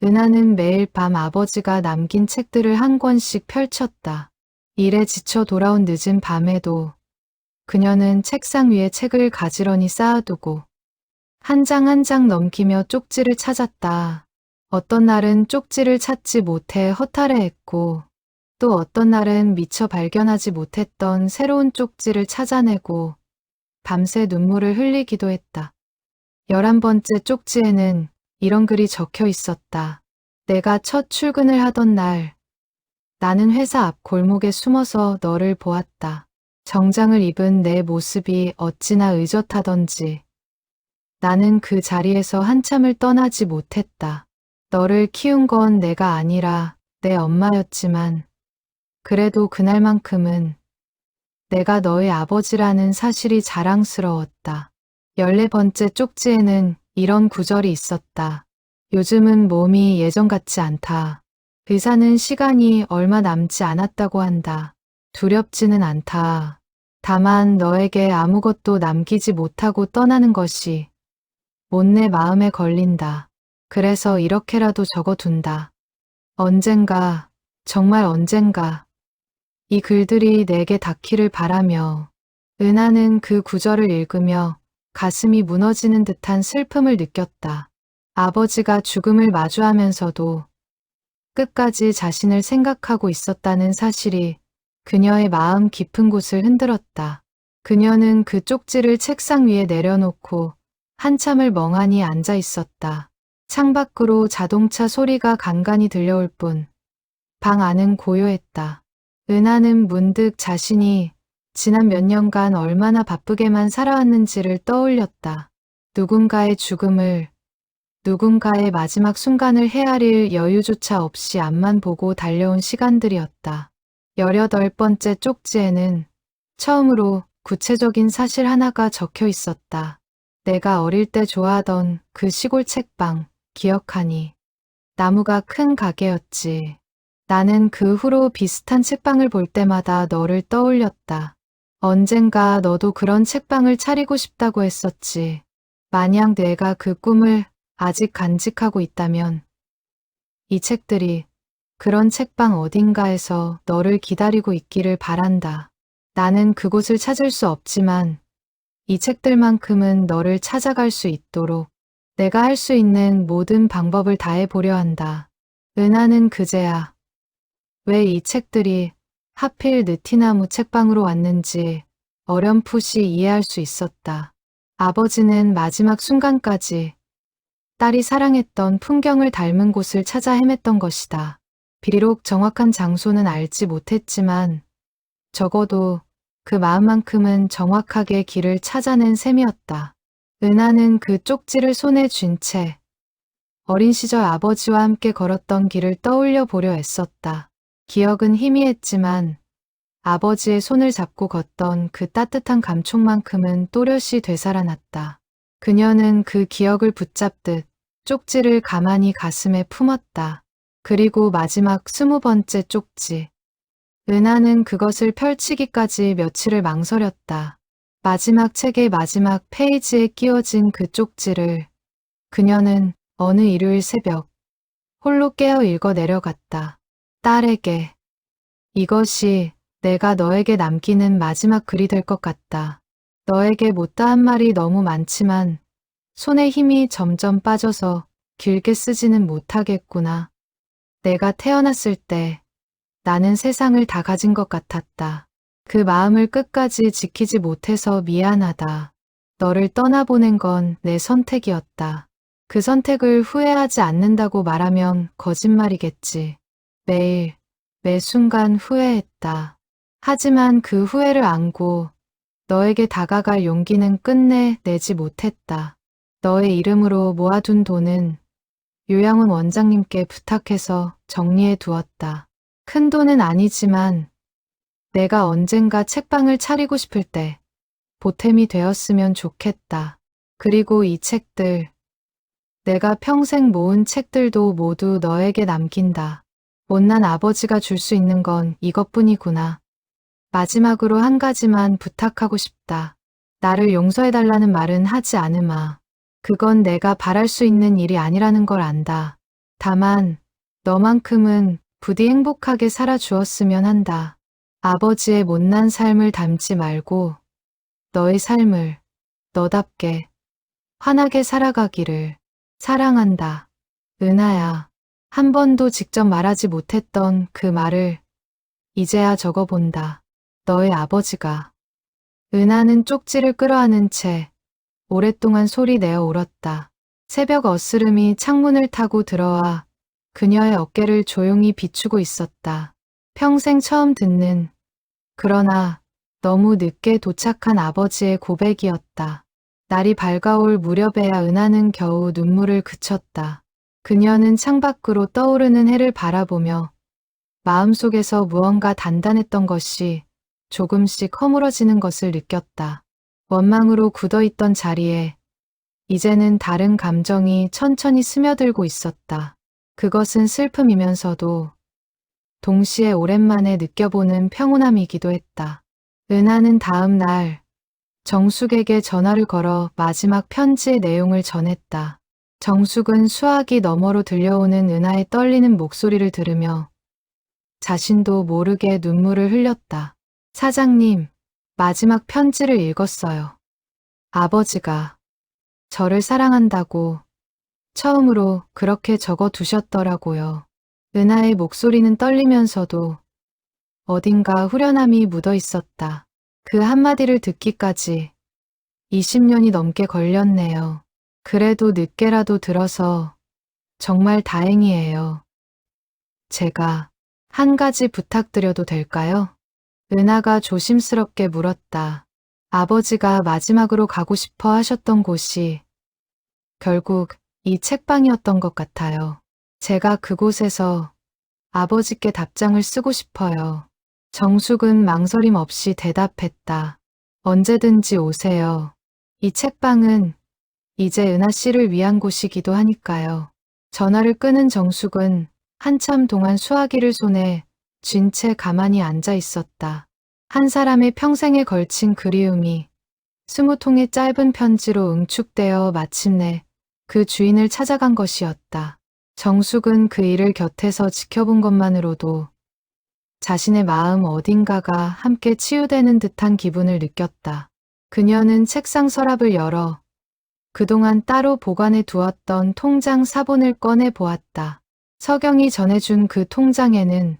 은하는 매일 밤 아버지가 남긴 책들을 한 권씩 펼쳤다. 일에 지쳐 돌아온 늦은 밤에도 그녀는 책상 위에 책을 가지런히 쌓아두고 한 장 한 장 넘기며 쪽지를 찾았다. 어떤 날은 쪽지를 찾지 못해 허탈해했고 또 어떤 날은 미처 발견하지 못했던 새로운 쪽지를 찾아내고 밤새 눈물을 흘리기도 했다. 11번째 쪽지에는 이런 글이 적혀 있었다. 내가 첫 출근을 하던 날, 나는 회사 앞 골목에 숨어서 너를 보았다. 정장을 입은 내 모습이 어찌나 의젓하던지. 나는 그 자리에서 한참을 떠나지 못했다. 너를 키운 건 내가 아니라 내 엄마였지만, 그래도 그날만큼은 내가 너의 아버지라는 사실이 자랑스러웠다. 14번째 쪽지에는 이런 구절이 있었다. 요즘은 몸이 예전 같지 않다. 의사는 시간이 얼마 남지 않았다고 한다. 두렵지는 않다. 다만 너에게 아무것도 남기지 못하고 떠나는 것이 못내 마음에 걸린다. 그래서 이렇게라도 적어둔다. 언젠가, 정말 언젠가 이 글들이 내게 닿기를 바라며 은하는 그 구절을 읽으며 가슴이 무너지는 듯한 슬픔을 느꼈다. 아버지가 죽음을 마주하면서도 끝까지 자신을 생각하고 있었다는 사실이 그녀의 마음 깊은 곳을 흔들었다. 그녀는 그 쪽지를 책상 위에 내려놓고 한참을 멍하니 앉아 있었다. 창밖으로 자동차 소리가 간간히 들려올 뿐 방 안은 고요했다. 은하는 문득 자신이 지난 몇 년간 얼마나 바쁘게만 살아왔는지를 떠올렸다. 누군가의 죽음을, 누군가의 마지막 순간을 헤아릴 여유조차 없이 앞만 보고 달려온 시간들이었다. 18번째 쪽지에는 처음으로 구체적인 사실 하나가 적혀 있었다. 내가 어릴 때 좋아하던 그 시골 책방, 기억하니? 나무가 큰 가게였지. 나는 그 후로 비슷한 책방을 볼 때마다 너를 떠올렸다. 언젠가 너도 그런 책방을 차리고 싶다고 했었지. 만약 내가 그 꿈을 아직 간직하고 있다면 이 책들이 그런 책방 어딘가에서 너를 기다리고 있기를 바란다. 나는 그곳을 찾을 수 없지만 이 책들만큼은 너를 찾아갈 수 있도록 내가 할 수 있는 모든 방법을 다해 보려 한다. 은하는 그제야 왜 이 책들이 하필 느티나무 책방으로 왔는지 어렴풋이 이해할 수 있었다. 아버지는 마지막 순간까지 딸이 사랑했던 풍경을 닮은 곳을 찾아 헤맸던 것이다. 비록 정확한 장소는 알지 못했지만 적어도 그 마음만큼은 정확하게 길을 찾아낸 셈이었다. 은하는 그 쪽지를 손에 쥔 채 어린 시절 아버지와 함께 걸었던 길을 떠올려 보려 애썼다. 기억은 희미했지만 아버지의 손을 잡고 걷던 그 따뜻한 감촉만큼은 또렷이 되살아났다. 그녀는 그 기억을 붙잡듯 쪽지를 가만히 가슴에 품었다. 그리고 마지막 20번째 쪽지. 은하는 그것을 펼치기까지 며칠을 망설였다. 마지막 책의 마지막 페이지에 끼워진 그 쪽지를 그녀는 어느 일요일 새벽 홀로 깨어 읽어 내려갔다. 딸에게. 이것이 내가 너에게 남기는 마지막 글이 될 것 같다. 너에게 못다 한 말이 너무 많지만 손에 힘이 점점 빠져서 길게 쓰지는 못하겠구나. 내가 태어났을 때 나는 세상을 다 가진 것 같았다. 그 마음을 끝까지 지키지 못해서 미안하다. 너를 떠나보낸 건 내 선택이었다. 그 선택을 후회하지 않는다고 말하면 거짓말이겠지. 매일, 매 순간 후회했다. 하지만 그 후회를 안고 너에게 다가갈 용기는 끝내 내지 못했다. 너의 이름으로 모아둔 돈은 요양원 원장님께 부탁해서 정리해 두었다. 큰 돈은 아니지만 내가 언젠가 책방을 차리고 싶을 때 보탬이 되었으면 좋겠다. 그리고 이 책들, 내가 평생 모은 책들도 모두 너에게 남긴다. 못난 아버지가 줄 수 있는 건 이것뿐이구나. 마지막으로 한 가지만 부탁하고 싶다. 나를 용서해달라는 말은 하지 않으마. 그건 내가 바랄 수 있는 일이 아니라는 걸 안다. 다만 너만큼은 부디 행복하게 살아주었으면 한다. 아버지의 못난 삶을 닮지 말고 너의 삶을 너답게 환하게 살아가기를. 사랑한다. 은하야. 한 번도 직접 말하지 못했던 그 말을 이제야 적어본다. 너의 아버지가. 은하는 쪽지를 끌어안은 채 오랫동안 소리 내어 울었다. 새벽 어스름이 창문을 타고 들어와 그녀의 어깨를 조용히 비추고 있었다. 평생 처음 듣는, 그러나 너무 늦게 도착한 아버지의 고백이었다. 날이 밝아올 무렵에야 은하는 겨우 눈물을 그쳤다. 그녀는 창밖으로 떠오르는 해를 바라보며 마음속에서 무언가 단단했던 것이 조금씩 허물어지는 것을 느꼈다. 원망으로 굳어있던 자리에 이제는 다른 감정이 천천히 스며들고 있었다. 그것은 슬픔이면서도 동시에 오랜만에 느껴보는 평온함이기도 했다. 은하는 다음 날 정숙에게 전화를 걸어 마지막 편지의 내용을 전했다. 정숙은 수화기 너머로 들려오는 은하의 떨리는 목소리를 들으며 자신도 모르게 눈물을 흘렸다. 사장님, 마지막 편지를 읽었어요. 아버지가 저를 사랑한다고 처음으로 그렇게 적어 두셨더라고요. 은하의 목소리는 떨리면서도 어딘가 후련함이 묻어 있었다. 그 한마디를 듣기까지 20년이 넘게 걸렸네요. 그래도 늦게라도 들어서 정말 다행이에요. 제가 한 가지 부탁드려도 될까요? 은하가 조심스럽게 물었다. 아버지가 마지막으로 가고 싶어 하셨던 곳이 결국 이 책방이었던 것 같아요. 제가 그곳에서 아버지께 답장을 쓰고 싶어요. 정숙은 망설임 없이 대답했다. 언제든지 오세요. 이 책방은 이제 은하 씨를 위한 곳이기도 하니까요. 전화를 끊은 정숙은 한참 동안 수화기를 손에 쥔 채 가만히 앉아 있었다. 한 사람의 평생에 걸친 그리움이 20통의 짧은 편지로 응축되어 마침내 그 주인을 찾아간 것이었다. 정숙은 그 일을 곁에서 지켜본 것만으로도 자신의 마음 어딘가가 함께 치유되는 듯한 기분을 느꼈다. 그녀는 책상 서랍을 열어 그동안 따로 보관해 두었던 통장 사본을 꺼내 보았다. 서경이 전해준 그 통장에는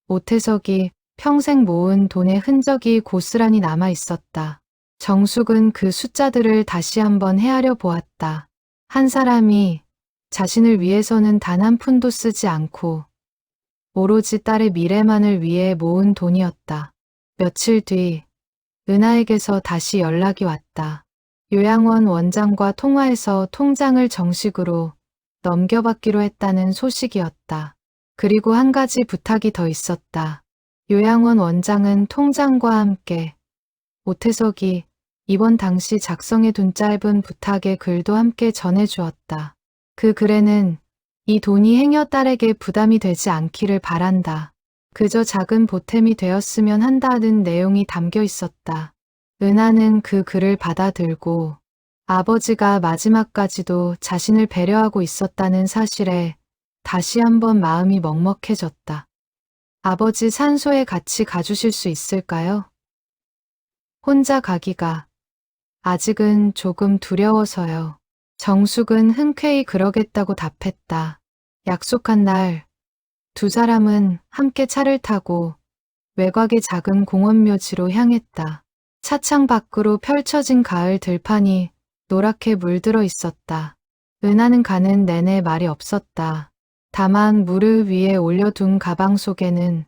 오태석이 평생 모은 돈의 흔적이 고스란히 남아 있었다. 정숙은 그 숫자들을 다시 한번 헤아려 보았다. 한 사람이 자신을 위해서는 단 한 푼도 쓰지 않고 오로지 딸의 미래만을 위해 모은 돈이었다. 며칠 뒤 은하에게서 다시 연락이 왔다. 요양원 원장과 통화해서 통장을 정식으로 넘겨받기로 했다는 소식이었다. 그리고 한 가지 부탁이 더 있었다. 요양원 원장은 통장과 함께 오태석이 입원 당시 작성해둔 짧은 부탁의 글도 함께 전해주었다. 그 글에는 이 돈이 행여 딸에게 부담이 되지 않기를 바란다. 그저 작은 보탬이 되었으면 한다는 내용이 담겨 있었다. 은하는 그 글을 받아들고 아버지가 마지막까지도 자신을 배려하고 있었다는 사실에 다시 한번 마음이 먹먹해졌다. 아버지 산소에 같이 가주실 수 있을까요? 혼자 가기가 아직은 조금 두려워서요. 정숙은 흔쾌히 그러겠다고 답했다. 약속한 날, 두 사람은 함께 차를 타고 외곽의 작은 공원 묘지로 향했다. 차창 밖으로 펼쳐진 가을 들판이 노랗게 물들어 있었다. 은하는 가는 내내 말이 없었다. 다만 무릎 위에 올려둔 가방 속에는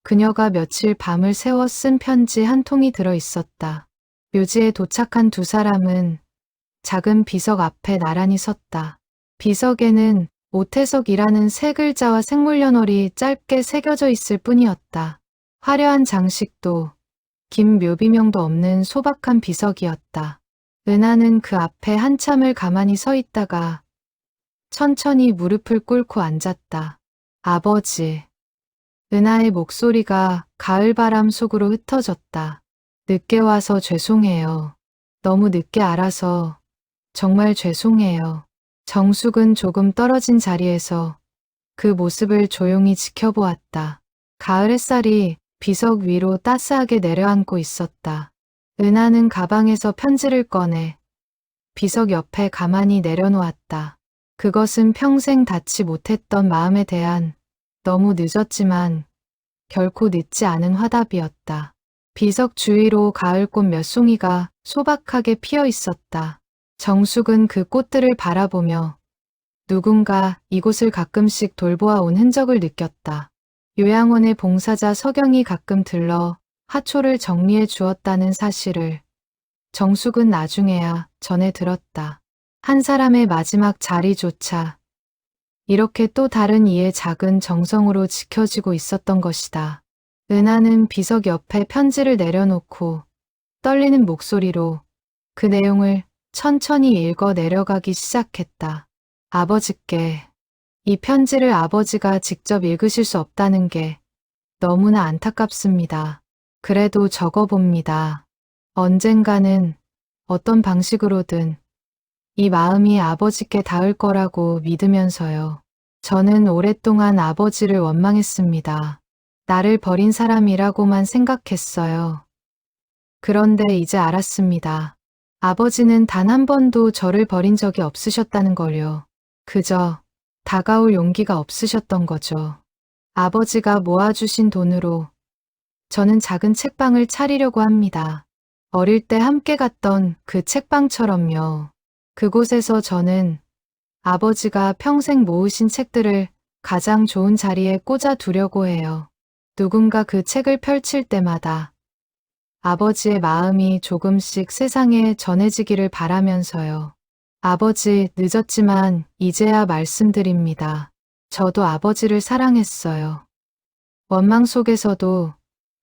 그녀가 며칠 밤을 새워 쓴 편지 한 통이 들어 있었다. 묘지에 도착한 두 사람은 작은 비석 앞에 나란히 섰다. 비석에는 오태석이라는 세 글자와 생물연월이 짧게 새겨져 있을 뿐이었다. 화려한 장식도 긴 묘비명도 없는 소박한 비석이었다. 은하는 그 앞에 한참을 가만히 서 있다가 천천히 무릎을 꿇고 앉았다. 아버지. 은하의 목소리가 가을바람 속으로 흩어졌다. 늦게 와서 죄송해요. 너무 늦게 알아서 정말 죄송해요. 정숙은 조금 떨어진 자리에서 그 모습을 조용히 지켜보았다. 가을 햇살이 비석 위로 따스하게 내려앉고 있었다. 은하는 가방에서 편지를 꺼내 비석 옆에 가만히 내려놓았다. 그것은 평생 닿지 못했던 마음에 대한 너무 늦었지만 결코 늦지 않은 화답이었다. 비석 주위로 가을꽃 몇 송이가 소박하게 피어 있었다. 정숙은 그 꽃들을 바라보며 누군가 이곳을 가끔씩 돌보아 온 흔적을 느꼈다. 요양원의 봉사자 석영이 가끔 들러 화초를 정리해 주었다는 사실을 정숙은 나중에야 전해 들었다. 한 사람의 마지막 자리조차 이렇게 또 다른 이의 작은 정성으로 지켜지고 있었던 것이다. 은하는 비석 옆에 편지를 내려놓고 떨리는 목소리로 그 내용을 천천히 읽어 내려가기 시작했다. 아버지께 이 편지를 아버지가 직접 읽으실 수 없다는 게 너무나 안타깝습니다. 그래도 적어봅니다. 언젠가는 어떤 방식으로든 이 마음이 아버지께 닿을 거라고 믿으면서요. 저는 오랫동안 아버지를 원망했습니다. 나를 버린 사람이라고만 생각했어요. 그런데 이제 알았습니다. 아버지는 단 한 번도 저를 버린 적이 없으셨다는 걸요. 그저 다가올 용기가 없으셨던 거죠. 아버지가 모아주신 돈으로 저는 작은 책방을 차리려고 합니다. 어릴 때 함께 갔던 그 책방처럼요. 그곳에서 저는 아버지가 평생 모으신 책들을 가장 좋은 자리에 꽂아 두려고 해요. 누군가 그 책을 펼칠 때마다 아버지의 마음이 조금씩 세상에 전해지기를 바라면서요. 아버지, 늦었지만 이제야 말씀드립니다. 저도 아버지를 사랑했어요. 원망 속에서도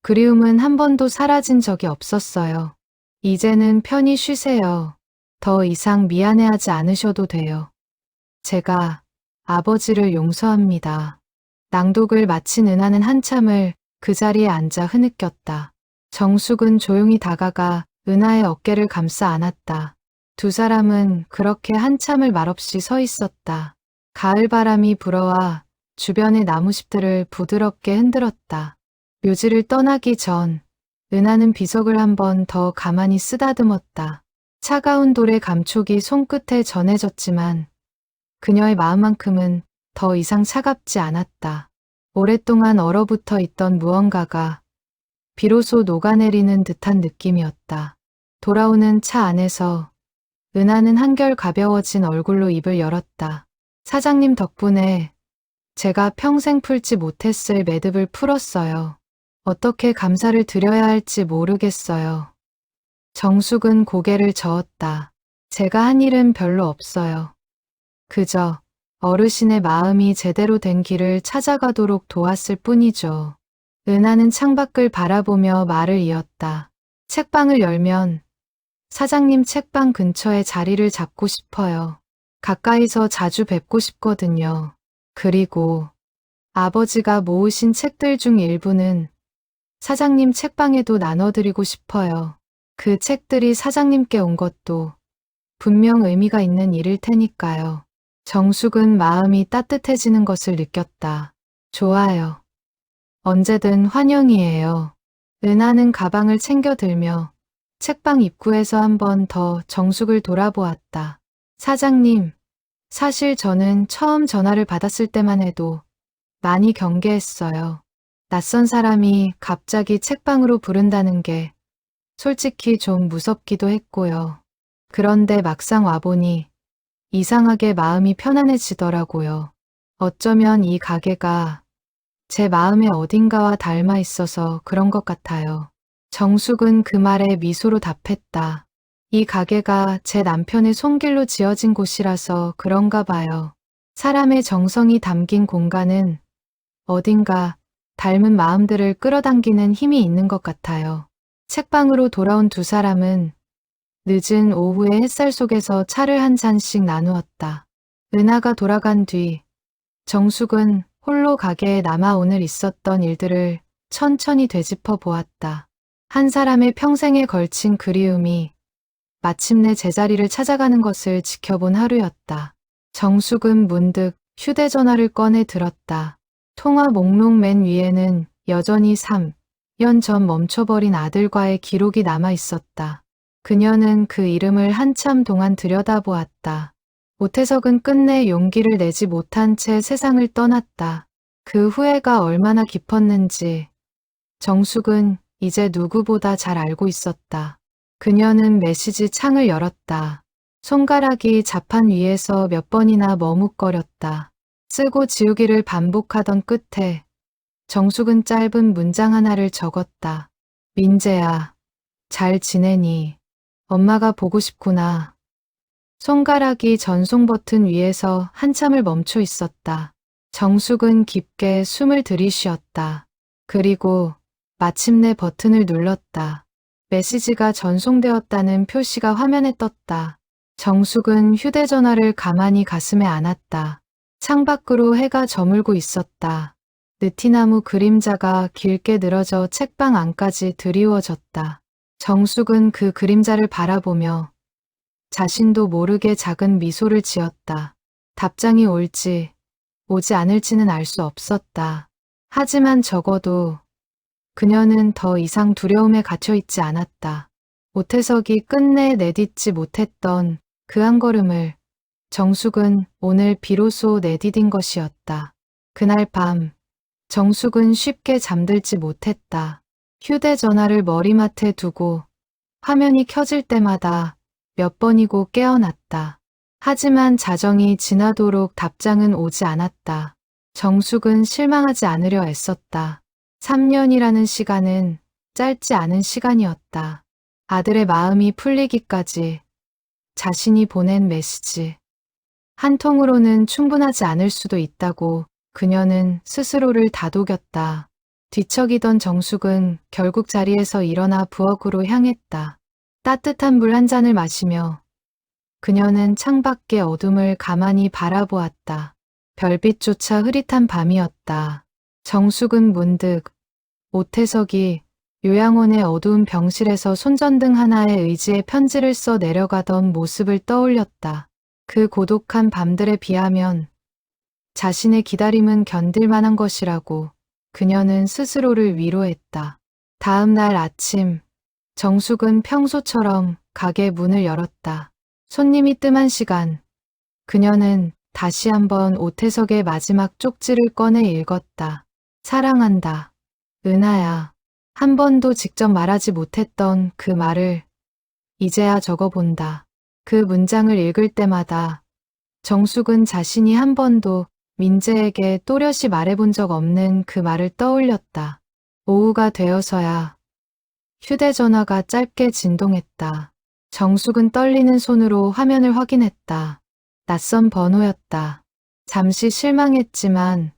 그리움은 한 번도 사라진 적이 없었어요. 이제는 편히 쉬세요. 더 이상 미안해하지 않으셔도 돼요. 제가 아버지를 용서합니다. 낭독을 마친 은하는 한참을 그 자리에 앉아 흐느꼈다. 정숙은 조용히 다가가 은하의 어깨를 감싸 안았다. 두 사람은 그렇게 한참을 말없이 서 있었다. 가을 바람이 불어와 주변의 나무잎들을 부드럽게 흔들었다. 묘지를 떠나기 전 은하는 비석을 한 번 더 가만히 쓰다듬었다. 차가운 돌의 감촉이 손끝에 전해졌지만 그녀의 마음만큼은 더 이상 차갑지 않았다. 오랫동안 얼어붙어 있던 무언가가 비로소 녹아내리는 듯한 느낌이었다. 돌아오는 차 안에서 은하는 한결 가벼워진 얼굴로 입을 열었다. 사장님 덕분에 제가 평생 풀지 못했을 매듭을 풀었어요. 어떻게 감사를 드려야 할지 모르겠어요. 정숙은 고개를 저었다. 제가 한 일은 별로 없어요. 그저 어르신의 마음이 제대로 된 길을 찾아가도록 도왔을 뿐이죠. 은하는 창밖을 바라보며 말을 이었다. 책방을 열면 사장님 책방 근처에 자리를 잡고 싶어요. 가까이서 자주 뵙고 싶거든요. 그리고 아버지가 모으신 책들 중 일부는 사장님 책방에도 나눠드리고 싶어요. 그 책들이 사장님께 온 것도 분명 의미가 있는 일일 테니까요. 정숙은 마음이 따뜻해지는 것을 느꼈다. 좋아요. 언제든 환영이에요. 은하는 가방을 챙겨 들며 책방 입구에서 한 번 더 정숙을 돌아보았다. 사장님, 사실 저는 처음 전화를 받았을 때만 해도 많이 경계했어요. 낯선 사람이 갑자기 책방으로 부른다는 게 솔직히 좀 무섭기도 했고요. 그런데 막상 와보니 이상하게 마음이 편안해지더라고요. 어쩌면 이 가게가 제 마음의 어딘가와 닮아 있어서 그런 것 같아요. 정숙은 그 말에 미소로 답했다. 이 가게가 제 남편의 손길로 지어진 곳이라서 그런가 봐요. 사람의 정성이 담긴 공간은 어딘가 닮은 마음들을 끌어당기는 힘이 있는 것 같아요. 책방으로 돌아온 두 사람은 늦은 오후의 햇살 속에서 차를 한 잔씩 나누었다. 은하가 돌아간 뒤 정숙은 홀로 가게에 남아 오늘 있었던 일들을 천천히 되짚어 보았다. 한 사람의 평생에 걸친 그리움이 마침내 제자리를 찾아가는 것을 지켜본 하루였다. 정숙은 문득 휴대전화를 꺼내 들었다. 통화 목록 맨 위에는 여전히 3년 전 멈춰버린 아들과의 기록이 남아 있었다. 그녀는 그 이름을 한참 동안 들여다보았다. 오태석은 끝내 용기를 내지 못한 채 세상을 떠났다. 그 후회가 얼마나 깊었는지 정숙은 이제 누구보다 잘 알고 있었다. 그녀는 메시지 창을 열었다. 손가락이 자판 위에서 몇 번이나 머뭇거렸다. 쓰고 지우기를 반복하던 끝에 정숙은 짧은 문장 하나를 적었다. 민재야, 잘 지내니? 엄마가 보고 싶구나. 손가락이 전송 버튼 위에서 한참을 멈춰 있었다. 정숙은 깊게 숨을 들이쉬었다. 그리고 마침내 버튼을 눌렀다. 메시지가 전송되었다는 표시가 화면에 떴다. 정숙은 휴대전화를 가만히 가슴에 안았다. 창밖으로 해가 저물고 있었다. 느티나무 그림자가 길게 늘어져 책방 안까지 드리워졌다. 정숙은 그 그림자를 바라보며 자신도 모르게 작은 미소를 지었다. 답장이 올지 오지 않을지는 알 수 없었다. 하지만 적어도 그녀는 더 이상 두려움에 갇혀 있지 않았다. 오태석이 끝내 내딛지 못했던 그 한 걸음을 정숙은 오늘 비로소 내디딘 것이었다. 그날 밤 정숙은 쉽게 잠들지 못했다. 휴대전화를 머리맡에 두고 화면이 켜질 때마다 몇 번이고 깨어났다. 하지만 자정이 지나도록 답장은 오지 않았다. 정숙은 실망하지 않으려 애썼다. 3년이라는 시간은 짧지 않은 시간이었다. 아들의 마음이 풀리기까지 자신이 보낸 메시지. 한 통으로는 충분하지 않을 수도 있다고 그녀는 스스로를 다독였다. 뒤척이던 정숙은 결국 자리에서 일어나 부엌으로 향했다. 따뜻한 물 한 잔을 마시며 그녀는 창밖의 어둠을 가만히 바라보았다. 별빛조차 흐릿한 밤이었다. 정숙은 문득 오태석이 요양원의 어두운 병실에서 손전등 하나에 의지해 편지를 써 내려가던 모습을 떠올렸다. 그 고독한 밤들에 비하면 자신의 기다림은 견딜 만한 것이라고 그녀는 스스로를 위로했다. 다음 날 아침, 정숙은 평소처럼 가게 문을 열었다. 손님이 뜸한 시간, 그녀는 다시 한번 오태석의 마지막 쪽지를 꺼내 읽었다. 사랑한다. 은하야. 한 번도 직접 말하지 못했던 그 말을 이제야 적어본다. 그 문장을 읽을 때마다 정숙은 자신이 한 번도 민재에게 또렷이 말해본 적 없는 그 말을 떠올렸다. 오후가 되어서야 휴대전화가 짧게 진동했다. 정숙은 떨리는 손으로 화면을 확인했다. 낯선 번호였다. 잠시 실망했지만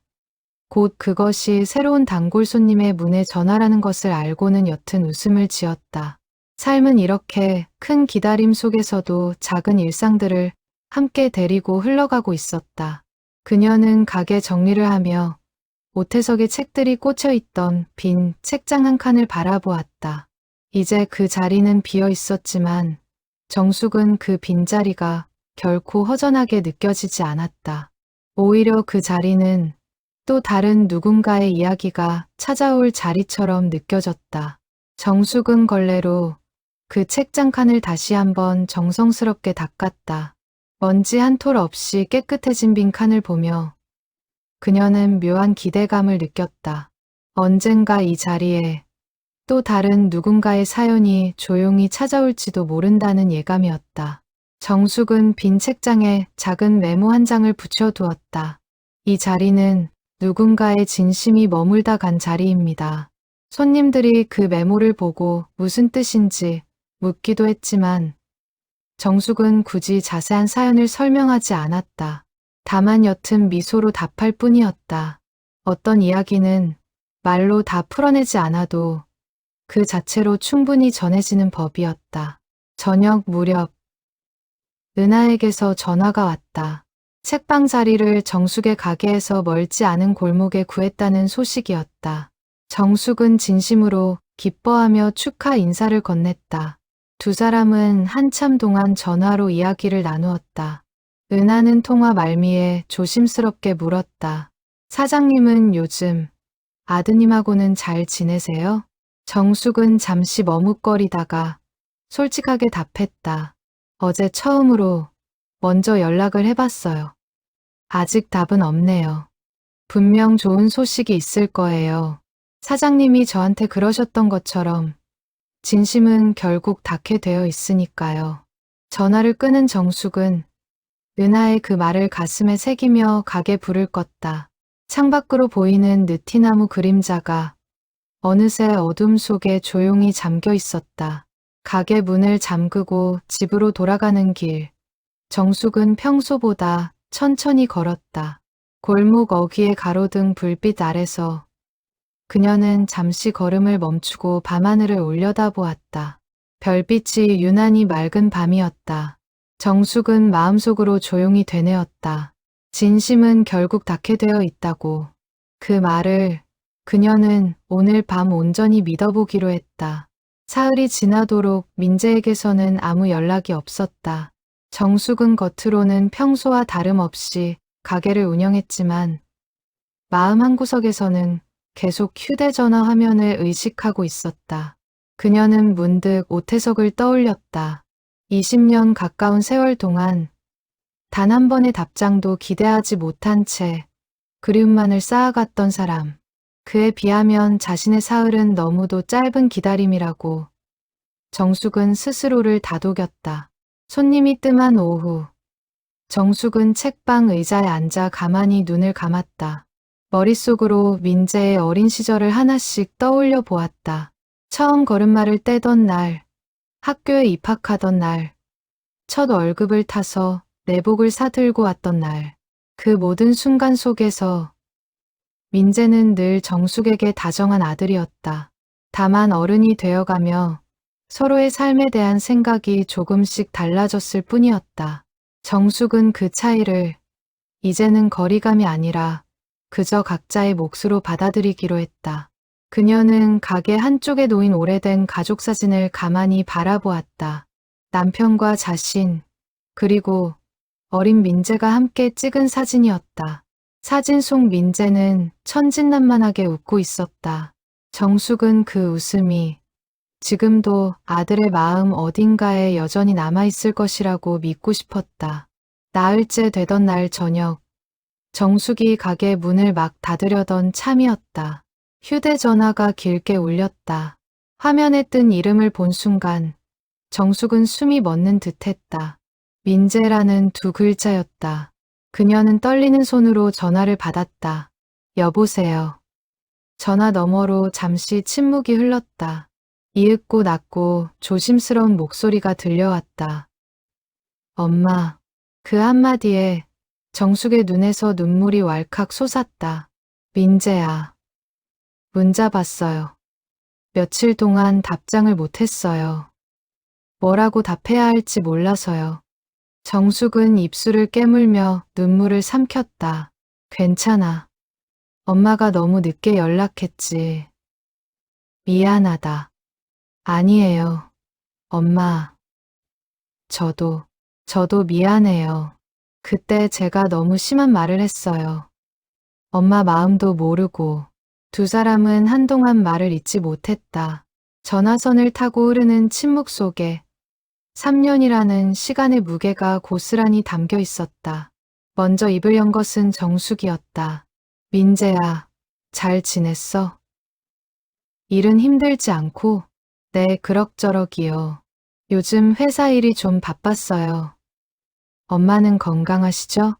곧 그것이 새로운 단골 손님의 문의 전화라는 것을 알고는 옅은 웃음을 지었다. 삶은 이렇게 큰 기다림 속에서도 작은 일상들을 함께 데리고 흘러가고 있었다. 그녀는 가게 정리를 하며 오태석의 책들이 꽂혀 있던 빈 책장 한 칸을 바라보았다. 이제 그 자리는 비어 있었지만 정숙은 그 빈자리가 결코 허전하게 느껴지지 않았다. 오히려 그 자리는 또 다른 누군가의 이야기가 찾아올 자리처럼 느껴졌다. 정숙은 걸레로 그 책장 칸을 다시 한번 정성스럽게 닦았다. 먼지 한 톨 없이 깨끗해진 빈 칸을 보며 그녀는 묘한 기대감을 느꼈다. 언젠가 이 자리에 또 다른 누군가의 사연이 조용히 찾아올지도 모른다는 예감이었다. 정숙은 빈 책장에 작은 메모 한 장을 붙여두었다. 이 자리는 누군가의 진심이 머물다 간 자리입니다. 손님들이 그 메모를 보고 무슨 뜻인지 묻기도 했지만 정숙은 굳이 자세한 사연을 설명하지 않았다. 다만 옅은 미소로 답할 뿐이었다. 어떤 이야기는 말로 다 풀어내지 않아도 그 자체로 충분히 전해지는 법이었다. 저녁 무렵 은하에게서 전화가 왔다. 책방 자리를 정숙의 가게에서 멀지 않은 골목에 구했다는 소식이었다. 정숙은 진심으로 기뻐하며 축하 인사를 건넸다. 두 사람은 한참 동안 전화로 이야기를 나누었다. 은하는 통화 말미에 조심스럽게 물었다. 사장님은 요즘 아드님하고는 잘 지내세요? 정숙은 잠시 머뭇거리다가 솔직하게 답했다. 어제 처음으로 먼저 연락을 해봤어요. 아직 답은 없네요. 분명 좋은 소식이 있을 거예요. 사장님이 저한테 그러셨던 것처럼 진심은 결국 닿게 되어 있으니까요. 전화를 끊은 정숙은 은하의 그 말을 가슴에 새기며 가게 불을 껐다. 창밖으로 보이는 느티나무 그림자가 어느새 어둠 속에 조용히 잠겨 있었다. 가게 문을 잠그고 집으로 돌아가는 길. 정숙은 평소보다 천천히 걸었다. 골목 어귀의 가로등 불빛 아래서 그녀는 잠시 걸음을 멈추고 밤하늘을 올려다보았다. 별빛이 유난히 맑은 밤이었다. 정숙은 마음속으로 조용히 되뇌었다. 진심은 결국 닿게 되어 있다고. 그 말을 그녀는 오늘 밤 온전히 믿어보기로 했다. 사흘이 지나도록 민재에게서는 아무 연락이 없었다. 정숙은 겉으로는 평소와 다름없이 가게를 운영했지만 마음 한구석에서는 계속 휴대전화 화면을 의식하고 있었다. 그녀는 문득 오태석을 떠올렸다. 20년 가까운 세월 동안 단 한 번의 답장도 기대하지 못한 채 그리움만을 쌓아갔던 사람. 그에 비하면 자신의 사흘은 너무도 짧은 기다림이라고 정숙은 스스로를 다독였다. 손님이 뜸한 오후. 정숙은 책방 의자에 앉아 가만히 눈을 감았다. 머릿속으로 민재의 어린 시절을 하나씩 떠올려 보았다. 처음 걸음마를 떼던 날, 학교에 입학하던 날, 첫 월급을 타서 내복을 사들고 왔던 날, 그 모든 순간 속에서 민재는 늘 정숙에게 다정한 아들이었다. 다만 어른이 되어가며 서로의 삶에 대한 생각이 조금씩 달라졌을 뿐이었다. 정숙은 그 차이를 이제는 거리감이 아니라 그저 각자의 몫으로 받아들이기로 했다. 그녀는 가게 한쪽에 놓인 오래된 가족 사진을 가만히 바라보았다. 남편과 자신, 그리고 어린 민재가 함께 찍은 사진이었다. 사진 속 민재는 천진난만하게 웃고 있었다. 정숙은 그 웃음이 지금도 아들의 마음 어딘가에 여전히 남아있을 것이라고 믿고 싶었다. 나흘째 되던 날 저녁, 정숙이 가게 문을 막 닫으려던 참이었다. 휴대전화가 길게 울렸다. 화면에 뜬 이름을 본 순간 정숙은 숨이 멎는 듯했다. 민재라는 두 글자였다. 그녀는 떨리는 손으로 전화를 받았다. 여보세요. 전화 너머로 잠시 침묵이 흘렀다. 이윽고 낮고 조심스러운 목소리가 들려왔다. 엄마. 그 한마디에 정숙의 눈에서 눈물이 왈칵 솟았다. 민재야. 문자 봤어요. 며칠 동안 답장을 못했어요. 뭐라고 답해야 할지 몰라서요. 정숙은 입술을 깨물며 눈물을 삼켰다. 괜찮아. 엄마가 너무 늦게 연락했지. 미안하다. 아니에요. 엄마. 저도 미안해요. 그때 제가 너무 심한 말을 했어요. 엄마 마음도 모르고. 두 사람은 한동안 말을 잇지 못했다. 전화선을 타고 흐르는 침묵 속에 3년이라는 시간의 무게가 고스란히 담겨 있었다. 먼저 입을 연 것은 정숙이었다. 민재야, 잘 지냈어? 일은 힘들지 않고? 네, 그럭저럭이요. 요즘 회사 일이 좀 바빴어요. 엄마는 건강하시죠?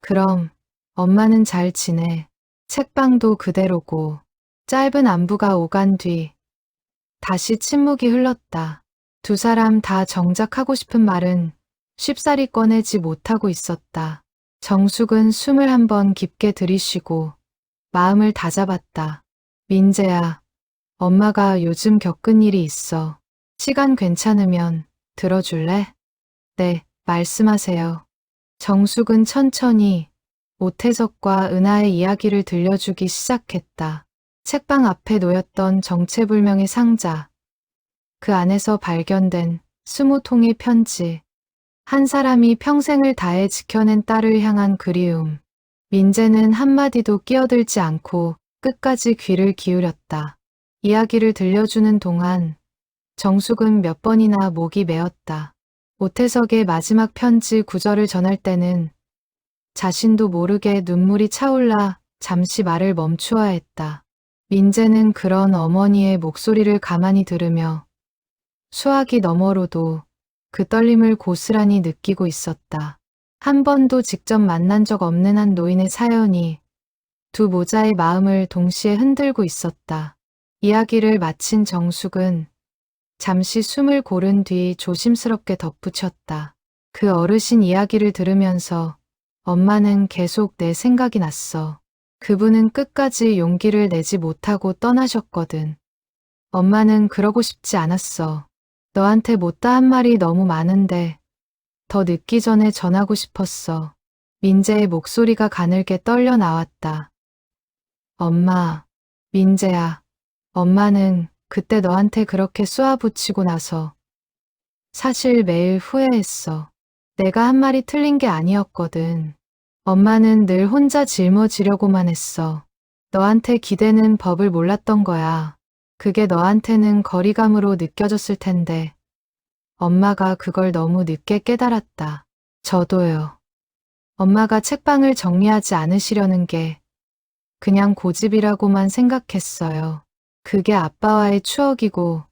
그럼, 엄마는 잘 지내. 책방도 그대로고. 짧은 안부가 오간 뒤 다시 침묵이 흘렀다. 두 사람 다 정작 하고 싶은 말은 쉽사리 꺼내지 못하고 있었다. 정숙은 숨을 한 번 깊게 들이쉬고 마음을 다잡았다. 민재야, 엄마가 요즘 겪은 일이 있어. 시간 괜찮으면 들어줄래? 네, 말씀하세요. 정숙은 천천히 오태석과 은하의 이야기를 들려주기 시작했다. 책방 앞에 놓였던 정체불명의 상자, 그 안에서 발견된 20통의 편지, 한 사람이 평생을 다해 지켜낸 딸을 향한 그리움. 민재는 한마디도 끼어들지 않고 끝까지 귀를 기울였다. 이야기를 들려주는 동안 정숙은 몇 번이나 목이 메었다. 오태석의 마지막 편지 구절을 전할 때는 자신도 모르게 눈물이 차올라 잠시 말을 멈추어야 했다. 민재는 그런 어머니의 목소리를 가만히 들으며 수화기 너머로도 그 떨림을 고스란히 느끼고 있었다. 한 번도 직접 만난 적 없는 한 노인의 사연이 두 모자의 마음을 동시에 흔들고 있었다. 이야기를 마친 정숙은 잠시 숨을 고른 뒤 조심스럽게 덧붙였다. 그 어르신 이야기를 들으면서 엄마는 계속 내 생각이 났어. 그분은 끝까지 용기를 내지 못하고 떠나셨거든. 엄마는 그러고 싶지 않았어. 너한테 못다 한 말이 너무 많은데 더 늦기 전에 전하고 싶었어. 민재의 목소리가 가늘게 떨려 나왔다. 엄마, 민재야. 엄마는 그때 너한테 그렇게 쏘아붙이고 나서 사실 매일 후회했어. 내가 한 말이 틀린 게 아니었거든. 엄마는 늘 혼자 짊어지려고만 했어. 너한테 기대는 법을 몰랐던 거야. 그게 너한테는 거리감으로 느껴졌을 텐데 엄마가 그걸 너무 늦게 깨달았다. 저도요. 엄마가 책방을 정리하지 않으시려는 게 그냥 고집이라고만 생각했어요. 그게 아빠와의 추억이고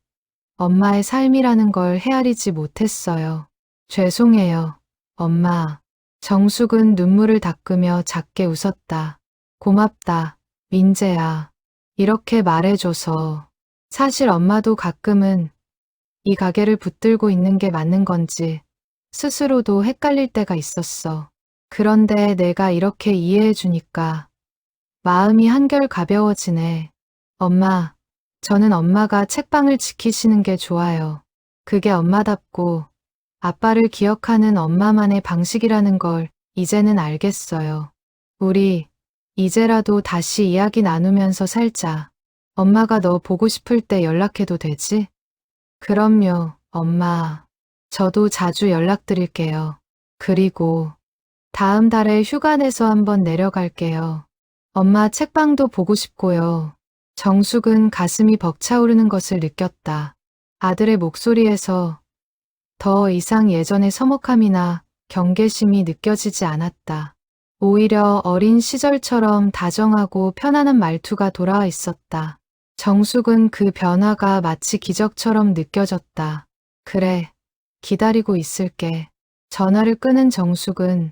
엄마의 삶이라는 걸 헤아리지 못했어요. 죄송해요, 엄마. 정숙은 눈물을 닦으며 작게 웃었다. 고맙다, 민재야. 이렇게 말해줘서. 사실 엄마도 가끔은 이 가게를 붙들고 있는 게 맞는 건지 스스로도 헷갈릴 때가 있었어. 그런데 내가 이렇게 이해해주니까 마음이 한결 가벼워지네. 엄마, 저는 엄마가 책방을 지키시는 게 좋아요. 그게 엄마답고 아빠를 기억하는 엄마만의 방식이라는 걸 이제는 알겠어요. 우리 이제라도 다시 이야기 나누면서 살자. 엄마가 너 보고 싶을 때 연락해도 되지? 그럼요, 엄마. 저도 자주 연락드릴게요. 그리고 다음 달에 휴가 내서 한번 내려갈게요. 엄마 책방도 보고 싶고요. 정숙은 가슴이 벅차오르는 것을 느꼈다. 아들의 목소리에서 더 이상 예전의 서먹함이나 경계심이 느껴지지 않았다. 오히려 어린 시절처럼 다정하고 편안한 말투가 돌아와 있었다. 정숙은 그 변화가 마치 기적처럼 느껴졌다. 그래, 기다리고 있을게. 전화를 끊은 정숙은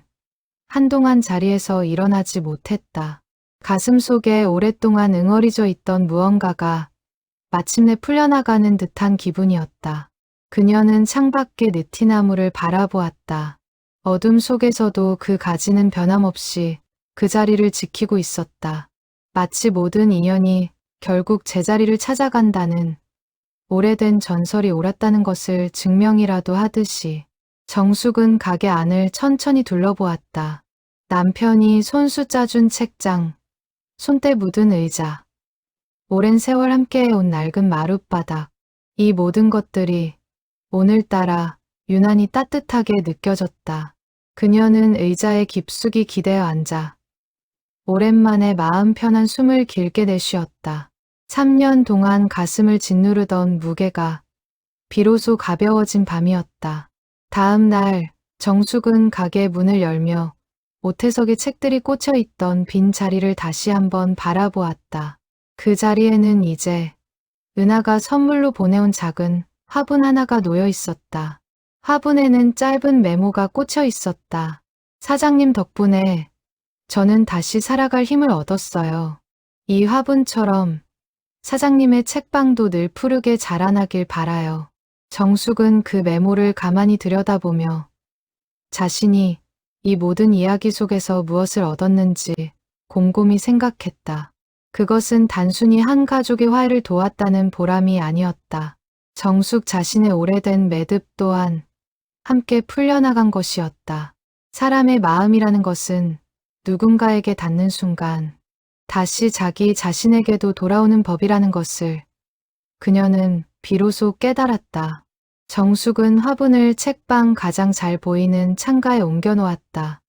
한동안 자리에서 일어나지 못했다. 가슴 속에 오랫동안 응어리져 있던 무언가가 마침내 풀려나가는 듯한 기분이었다. 그녀는 창밖의 느티나무를 바라보았다. 어둠 속에서도 그 가지는 변함없이 그 자리를 지키고 있었다. 마치 모든 인연이 결국 제자리를 찾아간다는 오래된 전설이 옳았다는 것을 증명이라도 하듯이 정숙은 가게 안을 천천히 둘러보았다. 남편이 손수 짜준 책장, 손때 묻은 의자, 오랜 세월 함께해온 낡은 마룻바닥, 이 모든 것들이 오늘따라 유난히 따뜻하게 느껴졌다. 그녀는 의자에 깊숙이 기대어 앉아 오랜만에 마음 편한 숨을 길게 내쉬었다. 3년 동안 가슴을 짓누르던 무게가 비로소 가벼워진 밤이었다. 다음 날 정숙은 가게 문을 열며 오태석의 책들이 꽂혀 있던 빈 자리를 다시 한번 바라보았다. 그 자리에는 이제 은하가 선물로 보내온 작은 화분 하나가 놓여 있었다. 화분에는 짧은 메모가 꽂혀 있었다. 사장님 덕분에 저는 다시 살아갈 힘을 얻었어요. 이 화분처럼 사장님의 책방도 늘 푸르게 자라나길 바라요. 정숙은 그 메모를 가만히 들여다보며 자신이 이 모든 이야기 속에서 무엇을 얻었는지 곰곰이 생각했다. 그것은 단순히 한 가족의 화해를 도왔다는 보람이 아니었다. 정숙 자신의 오래된 매듭 또한 함께 풀려나간 것이었다. 사람의 마음이라는 것은 누군가에게 닿는 순간 다시 자기 자신에게도 돌아오는 법이라는 것을 그녀는 비로소 깨달았다. 정숙은 화분을 책방 가장 잘 보이는 창가에 옮겨놓았다.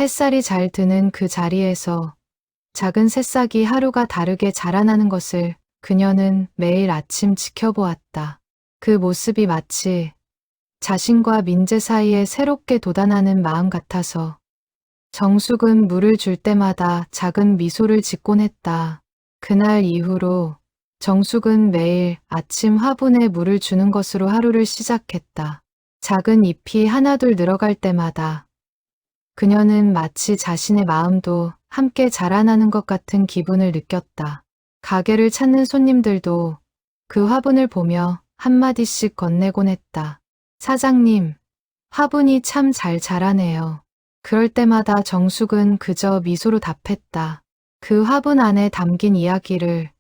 햇살이 잘 드는 그 자리에서 작은 새싹이 하루가 다르게 자라나는 것을 그녀는 매일 아침 지켜보았다. 그 모습이 마치 자신과 민재 사이에 새롭게 돋아나는 마음 같아서 정숙은 물을 줄 때마다 작은 미소를 짓곤 했다. 그날 이후로 정숙은 매일 아침 화분에 물을 주는 것으로 하루를 시작했다. 작은 잎이 하나둘 늘어갈 때마다 그녀는 마치 자신의 마음도 함께 자라나는 것 같은 기분을 느꼈다. 가게를 찾는 손님들도 그 화분을 보며 한마디씩 건네곤 했다. 사장님, 화분이 참 잘 자라네요. 그럴 때마다 정숙은 그저 미소로 답했다. 그 화분 안에 담긴 이야기를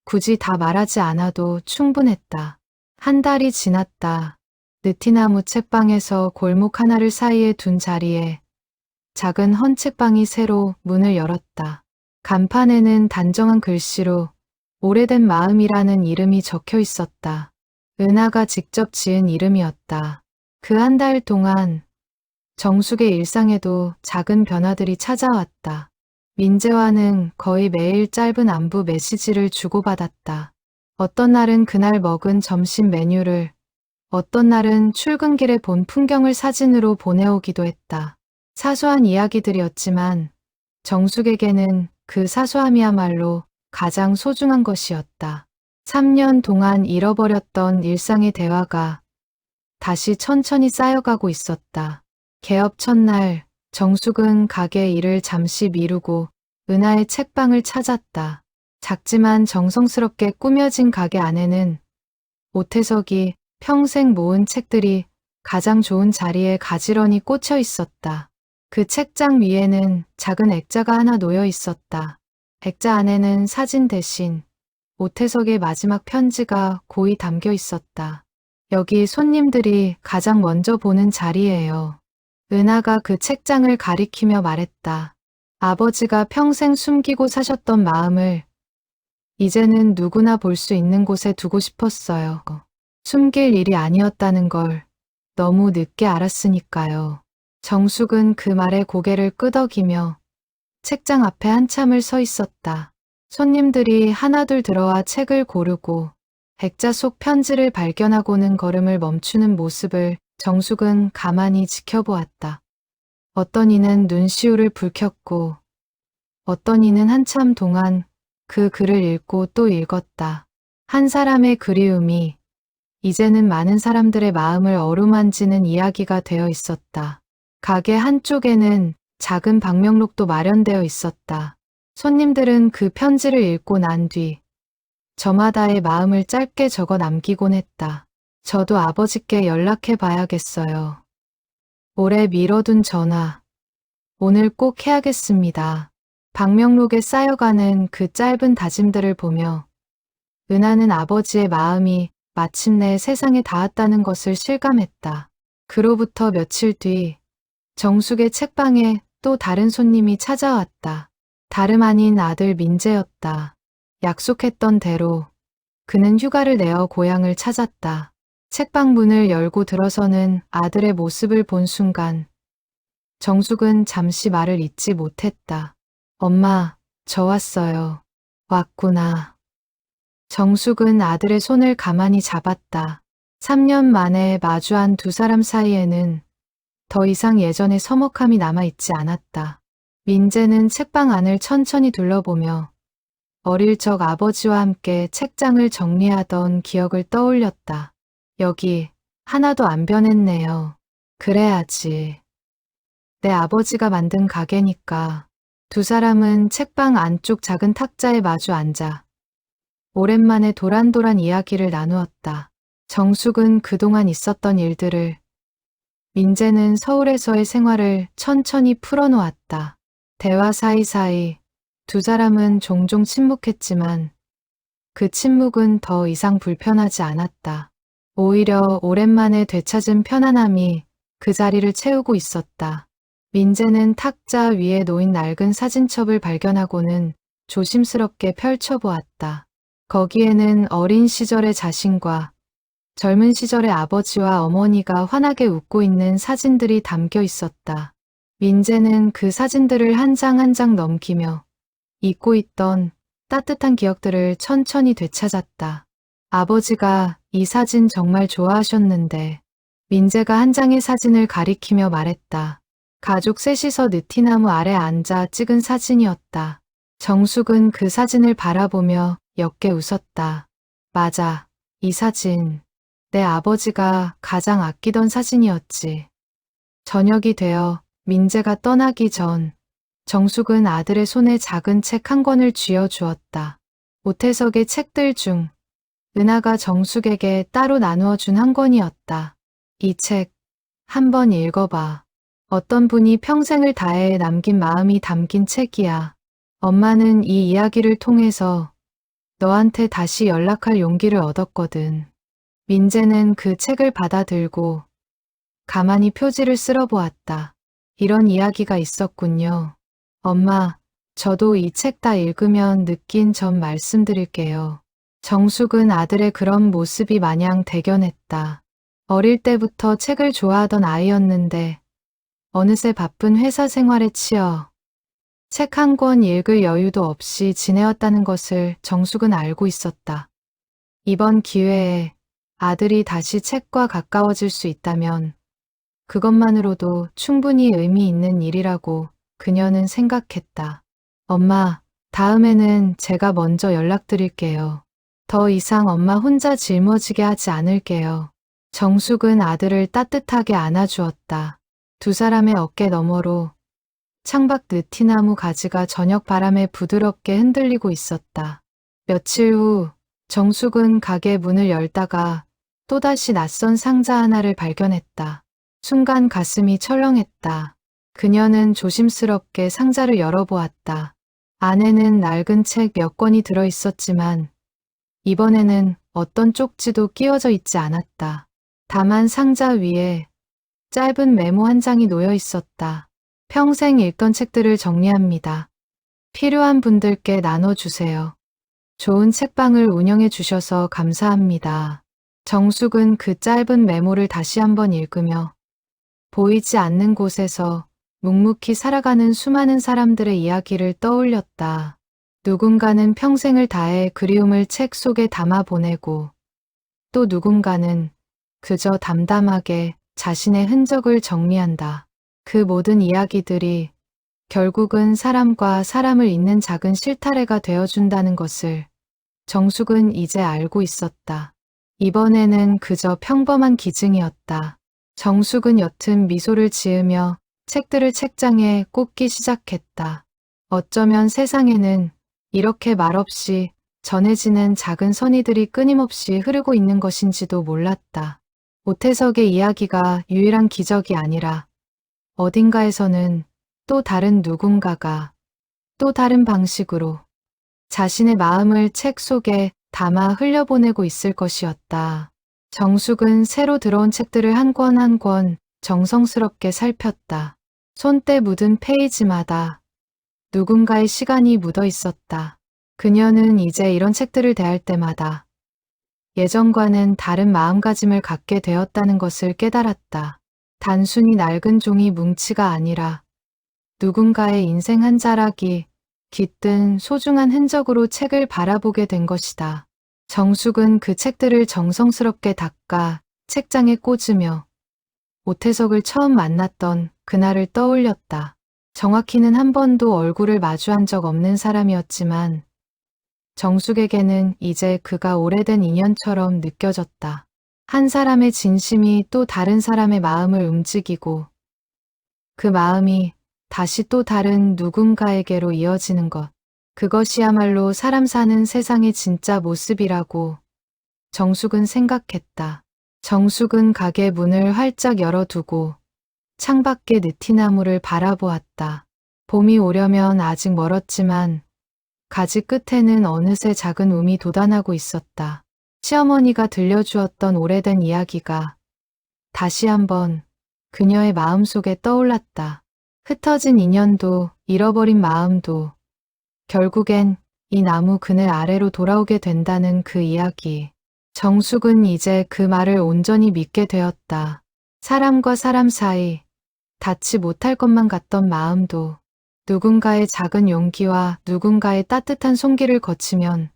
굳이 다 말하지 않아도 충분했다. 한 달이 지났다. 느티나무 책방에서 골목 하나를 사이에 둔 자리에 작은 헌 책방이 새로 문을 열었다. 간판에는 단정한 글씨로 오래된 마음이라는 이름이 적혀 있었다. 은하가 직접 지은 이름이었다. 그 한 달 동안 정숙의 일상에도 작은 변화들이 찾아왔다. 민재와는 거의 매일 짧은 안부 메시지를 주고받았다. 어떤 날은 그날 먹은 점심 메뉴를, 어떤 날은 출근길에 본 풍경을 사진으로 보내오기도 했다. 사소한 이야기들이었지만 정숙에게는 그 사소함이야말로 가장 소중한 것이었다. 3년 동안 잃어버렸던 일상의 대화가 다시 천천히 쌓여가고 있었다. 개업 첫날, 정숙은 가게 일을 잠시 미루고 은하의 책방을 찾았다. 작지만 정성스럽게 꾸며진 가게 안에는 오태석이 평생 모은 책들이 가장 좋은 자리에 가지런히 꽂혀 있었다. 그 책장 위에는 작은 액자가 하나 놓여 있었다. 액자 안에는 사진 대신 오태석의 마지막 편지가 고이 담겨 있었다. 여기 손님들이 가장 먼저 보는 자리예요. 은하가 그 책장을 가리키며 말했다. 아버지가 평생 숨기고 사셨던 마음을 이제는 누구나 볼 수 있는 곳에 두고 싶었어요. 숨길 일이 아니었다는 걸 너무 늦게 알았으니까요. 정숙은 그 말에 고개를 끄덕이며 책장 앞에 한참을 서 있었다. 손님들이 하나둘 들어와 책을 고르고 액자 속 편지를 발견하고는 걸음을 멈추는 모습을 정숙은 가만히 지켜보았다. 어떤 이는 눈시울을 붉혔고 어떤 이는 한참 동안 그 글을 읽고 또 읽었다. 한 사람의 그리움이 이제는 많은 사람들의 마음을 어루만지는 이야기가 되어 있었다. 가게 한쪽에는 작은 방명록도 마련되어 있었다. 손님들은 그 편지를 읽고 난 뒤 저마다의 마음을 짧게 적어 남기곤 했다. 저도 아버지께 연락해 봐야겠어요. 오래 미뤄둔 전화. 오늘 꼭 해야겠습니다. 방명록에 쌓여가는 그 짧은 다짐들을 보며 은하는 아버지의 마음이 마침내 세상에 닿았다는 것을 실감했다. 그로부터 며칠 뒤 정숙의 책방에 또 다른 손님이 찾아왔다. 다름 아닌 아들 민재였다. 약속했던 대로 그는 휴가를 내어 고향을 찾았다. 책방 문을 열고 들어서는 아들의 모습을 본 순간 정숙은 잠시 말을 잇지 못했다. 엄마, 저 왔어요. 왔구나. 정숙은 아들의 손을 가만히 잡았다. 3년 만에 마주한 두 사람 사이에는 더 이상 예전의 서먹함이 남아있지 않았다. 민재는 책방 안을 천천히 둘러보며 어릴 적 아버지와 함께 책장을 정리하던 기억을 떠올렸다. 여기 하나도 안 변했네요. 그래야지. 내 아버지가 만든 가게니까. 두 사람은 책방 안쪽 작은 탁자에 마주 앉아 오랜만에 도란도란 이야기를 나누었다. 정숙은 그동안 있었던 일들을, 민재는 서울에서의 생활을 천천히 풀어놓았다. 대화 사이사이 두 사람은 종종 침묵했지만 그 침묵은 더 이상 불편하지 않았다. 오히려 오랜만에 되찾은 편안함이 그 자리를 채우고 있었다. 민재는 탁자 위에 놓인 낡은 사진첩을 발견하고는 조심스럽게 펼쳐보았다. 거기에는 어린 시절의 자신과 젊은 시절의 아버지와 어머니가 환하게 웃고 있는 사진들이 담겨 있었다. 민재는 그 사진들을 한 장 한 장 넘기며 잊고 있던 따뜻한 기억들을 천천히 되찾았다. 아버지가 이 사진 정말 좋아하셨는데 민재가 한 장의 사진을 가리키며 말했다. 가족 셋이서 느티나무 아래 앉아 찍은 사진이었다. 정숙은 그 사진을 바라보며 옅게 웃었다. 맞아, 이 사진. 내 아버지가 가장 아끼던 사진이었지. 저녁이 되어 민재가 떠나기 전 정숙은 아들의 손에 작은 책 한 권을 쥐어 주었다. 오태석의 책들 중 은하가 정숙에게 따로 나누어 준 한 권이었다. 이 책 한번 읽어봐. 어떤 분이 평생을 다해 남긴 마음이 담긴 책이야. 엄마는 이 이야기를 통해서 너한테 다시 연락할 용기를 얻었거든. 민재는 그 책을 받아들고 가만히 표지를 쓸어보았다. 이런 이야기가 있었군요. 엄마, 저도 이 책 다 읽으면 느낀 점 말씀드릴게요. 정숙은 아들의 그런 모습이 마냥 대견했다. 어릴 때부터 책을 좋아하던 아이였는데 어느새 바쁜 회사 생활에 치여 책 한 권 읽을 여유도 없이 지내었다는 것을 정숙은 알고 있었다. 이번 기회에 아들이 다시 책과 가까워질 수 있다면 그것만으로도 충분히 의미 있는 일이라고 그녀는 생각했다. 엄마, 다음에는 제가 먼저 연락드릴게요. 더 이상 엄마 혼자 짊어지게 하지 않을게요. 정숙은 아들을 따뜻하게 안아주었다. 두 사람의 어깨 너머로 창밖 느티나무 가지가 저녁 바람에 부드럽게 흔들리고 있었다. 며칠 후 정숙은 가게 문을 열다가 또다시 낯선 상자 하나를 발견했다. 순간 가슴이 철렁했다. 그녀는 조심스럽게 상자를 열어보았다. 안에는 낡은 책 몇 권이 들어있었지만 이번에는 어떤 쪽지도 끼워져 있지 않았다. 다만 상자 위에 짧은 메모 한 장이 놓여 있었다. 평생 읽던 책들을 정리합니다. 필요한 분들께 나눠주세요. 좋은 책방을 운영해 주셔서 감사합니다. 정숙은 그 짧은 메모를 다시 한번 읽으며 보이지 않는 곳에서 묵묵히 살아가는 수많은 사람들의 이야기를 떠올렸다. 누군가는 평생을 다해 그리움을 책 속에 담아 보내고 또 누군가는 그저 담담하게 자신의 흔적을 정리한다. 그 모든 이야기들이 결국은 사람과 사람을 잇는 작은 실타래가 되어준다는 것을 정숙은 이제 알고 있었다. 이번에는 그저 평범한 기증이었다. 정숙은 옅은 미소를 지으며 책들을 책장에 꽂기 시작했다. 어쩌면 세상에는 이렇게 말없이 전해지는 작은 선의들이 끊임없이 흐르고 있는 것인지도 몰랐다. 오태석의 이야기가 유일한 기적이 아니라 어딘가에서는 또 다른 누군가가 또 다른 방식으로 자신의 마음을 책 속에 담아 흘려보내고 있을 것이었다. 정숙은 새로 들어온 책들을 한 권 한 권 정성스럽게 살폈다. 손때 묻은 페이지마다 누군가의 시간이 묻어 있었다. 그녀는 이제 이런 책들을 대할 때마다 예전과는 다른 마음가짐을 갖게 되었다는 것을 깨달았다. 단순히 낡은 종이 뭉치가 아니라 누군가의 인생 한 자락이 깃든 소중한 흔적으로 책을 바라보게 된 것이다. 정숙은 그 책들을 정성스럽게 닦아 책장에 꽂으며 오태석을 처음 만났던 그날을 떠올렸다. 정확히는 한 번도 얼굴을 마주한 적 없는 사람이었지만 정숙에게는 이제 그가 오래된 인연처럼 느껴졌다. 한 사람의 진심이 또 다른 사람의 마음을 움직이고 그 마음이 다시 또 다른 누군가에게로 이어지는 것. 그것이야말로 사람 사는 세상의 진짜 모습이라고 정숙은 생각했다. 정숙은 가게 문을 활짝 열어두고 창밖의 느티나무를 바라보았다. 봄이 오려면 아직 멀었지만 가지 끝에는 어느새 작은 움이 돋아나고 있었다. 시어머니가 들려주었던 오래된 이야기가 다시 한번 그녀의 마음속에 떠올랐다. 흩어진 인연도 잃어버린 마음도 결국엔 이 나무 그늘 아래로 돌아오게 된다는 그 이야기. 정숙은 이제 그 말을 온전히 믿게 되었다. 사람과 사람 사이, 닿지 못할 것만 같던 마음도 누군가의 작은 용기와 누군가의 따뜻한 손길을 거치면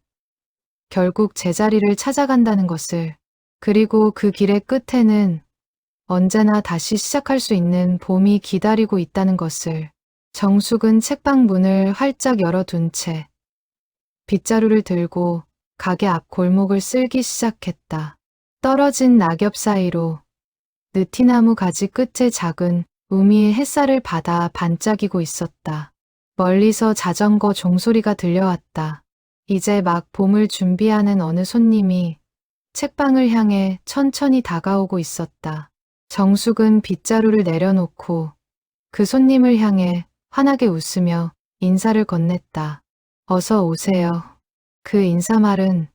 결국 제자리를 찾아간다는 것을, 그리고 그 길의 끝에는 언제나 다시 시작할 수 있는 봄이 기다리고 있다는 것을. 정숙은 책방 문을 활짝 열어둔 채 빗자루를 들고 가게 앞 골목을 쓸기 시작했다. 떨어진 낙엽 사이로 느티나무 가지 끝에 작은 우미의 햇살을 받아 반짝이고 있었다. 멀리서 자전거 종소리가 들려왔다. 이제 막 봄을 준비하는 어느 손님이 책방을 향해 천천히 다가오고 있었다. 정숙은 빗자루를 내려놓고 그 손님을 향해 환하게 웃으며 인사를 건넸다. 어서 오세요. 그 인사말은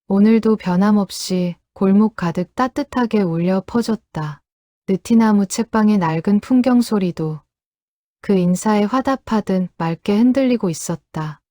오늘도 변함없이 골목 가득 따뜻하게 울려 퍼졌다. 느티나무 책방의 낡은 풍경 소리도 그 인사에 화답하듯 맑게 흔들리고 있었다.